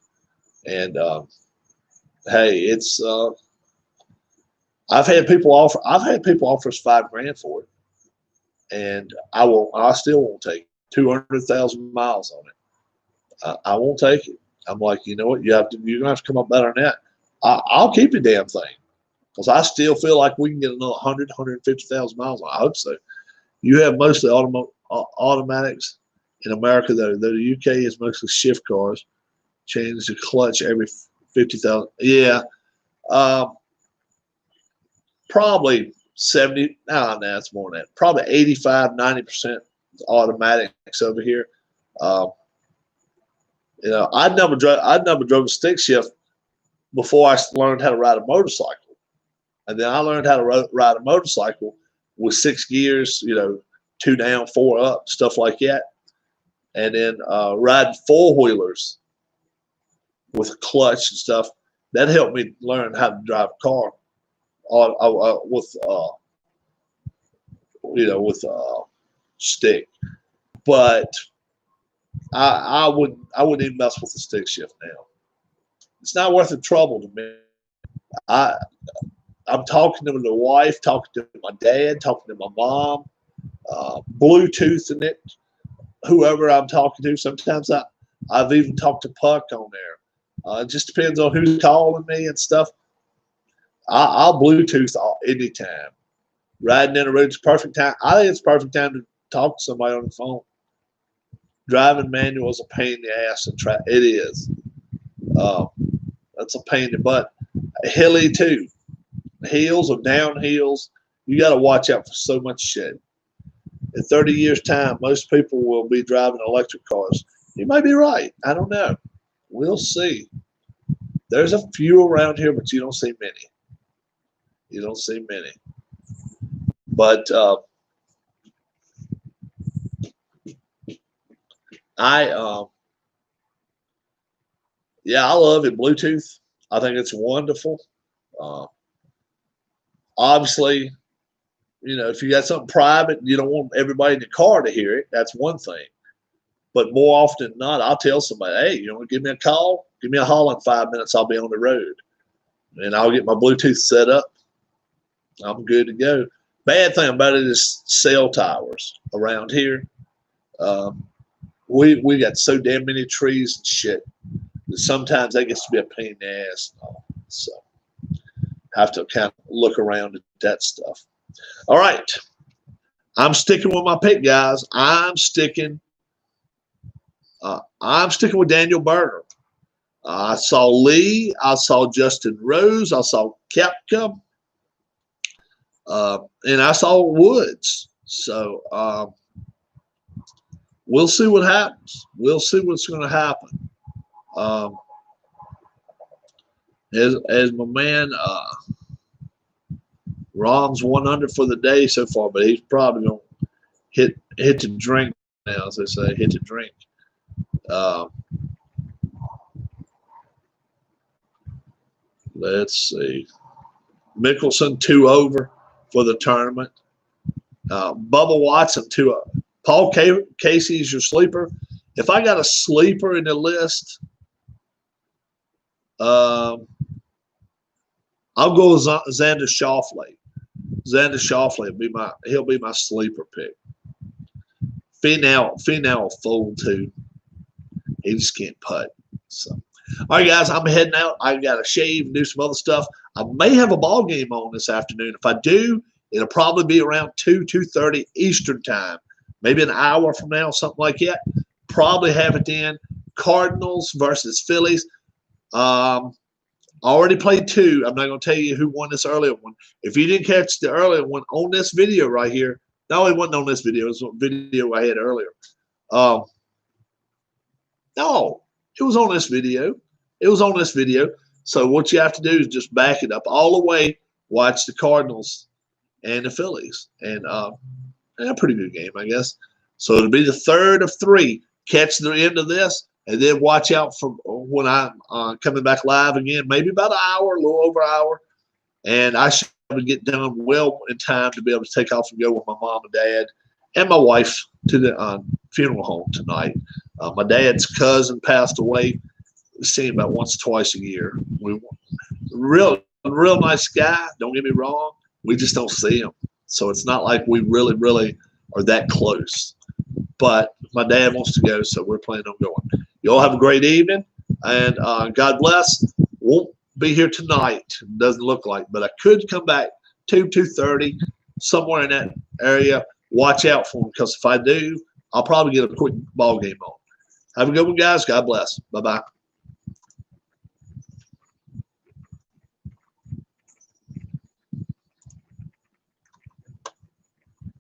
And hey, it's I've had people offer us $5 grand for it, and I still won't take 200,000 miles on it. I won't take it. I'm like, you know what? You're gonna have to come up better than that. I'll keep the damn thing because I still feel like we can get another 100, 150,000 miles on it. I hope so. You have mostly automatics in America, though. The UK is mostly shift cars. Change the clutch every 50,000. Yeah. Probably 70. No, it's more than that. Probably 85, 90% automatics over here. I'd never drove a stick shift before I learned how to ride a motorcycle, and then I learned how to ride a motorcycle with 6 gears. 2 down, 4 up, stuff like that, and then riding 4-wheelers with a clutch and stuff. That helped me learn how to drive a car with stick. But I wouldn't even mess with the stick shift now. It's not worth the trouble to me. I'm talking to the wife, talking to my dad, talking to my mom, Bluetooth in it, whoever I'm talking to. Sometimes I've even talked to Puck on there. It just depends on who's calling me and stuff. I'll Bluetooth anytime. Riding in the road is perfect time. I think it's perfect time to talk to somebody on the phone. Driving manual is a pain in the ass and it is. That's a pain in the butt. Hilly too. Hills or downhills, you got to watch out for so much shit. In 30 years' time, most people will be driving electric cars. You might be right. I don't know. We'll see. There's a few around here, but you don't see many. You don't see many. But Yeah, I love it. Bluetooth. I think it's wonderful. Obviously, you know, if you got something private, you don't want everybody in the car to hear it. That's one thing. But more often than not, I'll tell somebody, hey, you want to give me a call? Give me a holler in 5 minutes. I'll be on the road. And I'll get my Bluetooth set up. I'm good to go. Bad thing about it is cell towers around here. We got so damn many trees and shit that sometimes that gets to be a pain in the ass and all. So have to kind of look around at that stuff. All right. I'm sticking with my pick, guys. I'm sticking with Daniel Berger. I saw Lee. I saw Justin Rose. I saw Koepka. And I saw Woods. So we'll see what happens. We'll see what's going to happen. As my man Rom's 100 for the day so far, but he's probably going to hit the drink now, as they say, hit the drink. Let's see. Mickelson 2 over for the tournament. Bubba Watson 2 over. Paul Casey is your sleeper. If I got a sleeper in the list, I'll go with Xander Schauffele. Xander Schauffele he'll be my sleeper pick. Finau will fold too. He just can't putt. So, all right, guys, I'm heading out. I got to shave and do some other stuff. I may have a ball game on this afternoon. If I do, it'll probably be around 2:30 Eastern time. Maybe an hour from now, something like that. Probably have it then. Cardinals versus Phillies. I already played 2. I'm not going to tell you who won this earlier one. If you didn't catch the earlier one on this video right here, no, it wasn't on this video. It was a video I had earlier. No, it was on this video. It was on this video. So what you have to do is just back it up all the way, watch the Cardinals and the Phillies. And a pretty good game, I guess. So it'll be the third of 3. Catch the end of this, and then watch out for when I'm coming back live again, maybe about an hour, a little over an hour. And I should get done well in time to be able to take off and go with my mom and dad and my wife to the funeral home tonight. My dad's cousin passed away. We see him about once or twice a year. Real nice guy. Don't get me wrong. We just don't see him. So it's not like we really are that close. But my dad wants to go, so we're planning on going. You all have a great evening, and God bless. Won't be here tonight. Doesn't look like, but I could come back 2:30, somewhere in that area. Watch out for me, because if I do, I'll probably get a quick ball game on. Have a good one, guys. God bless. Bye-bye.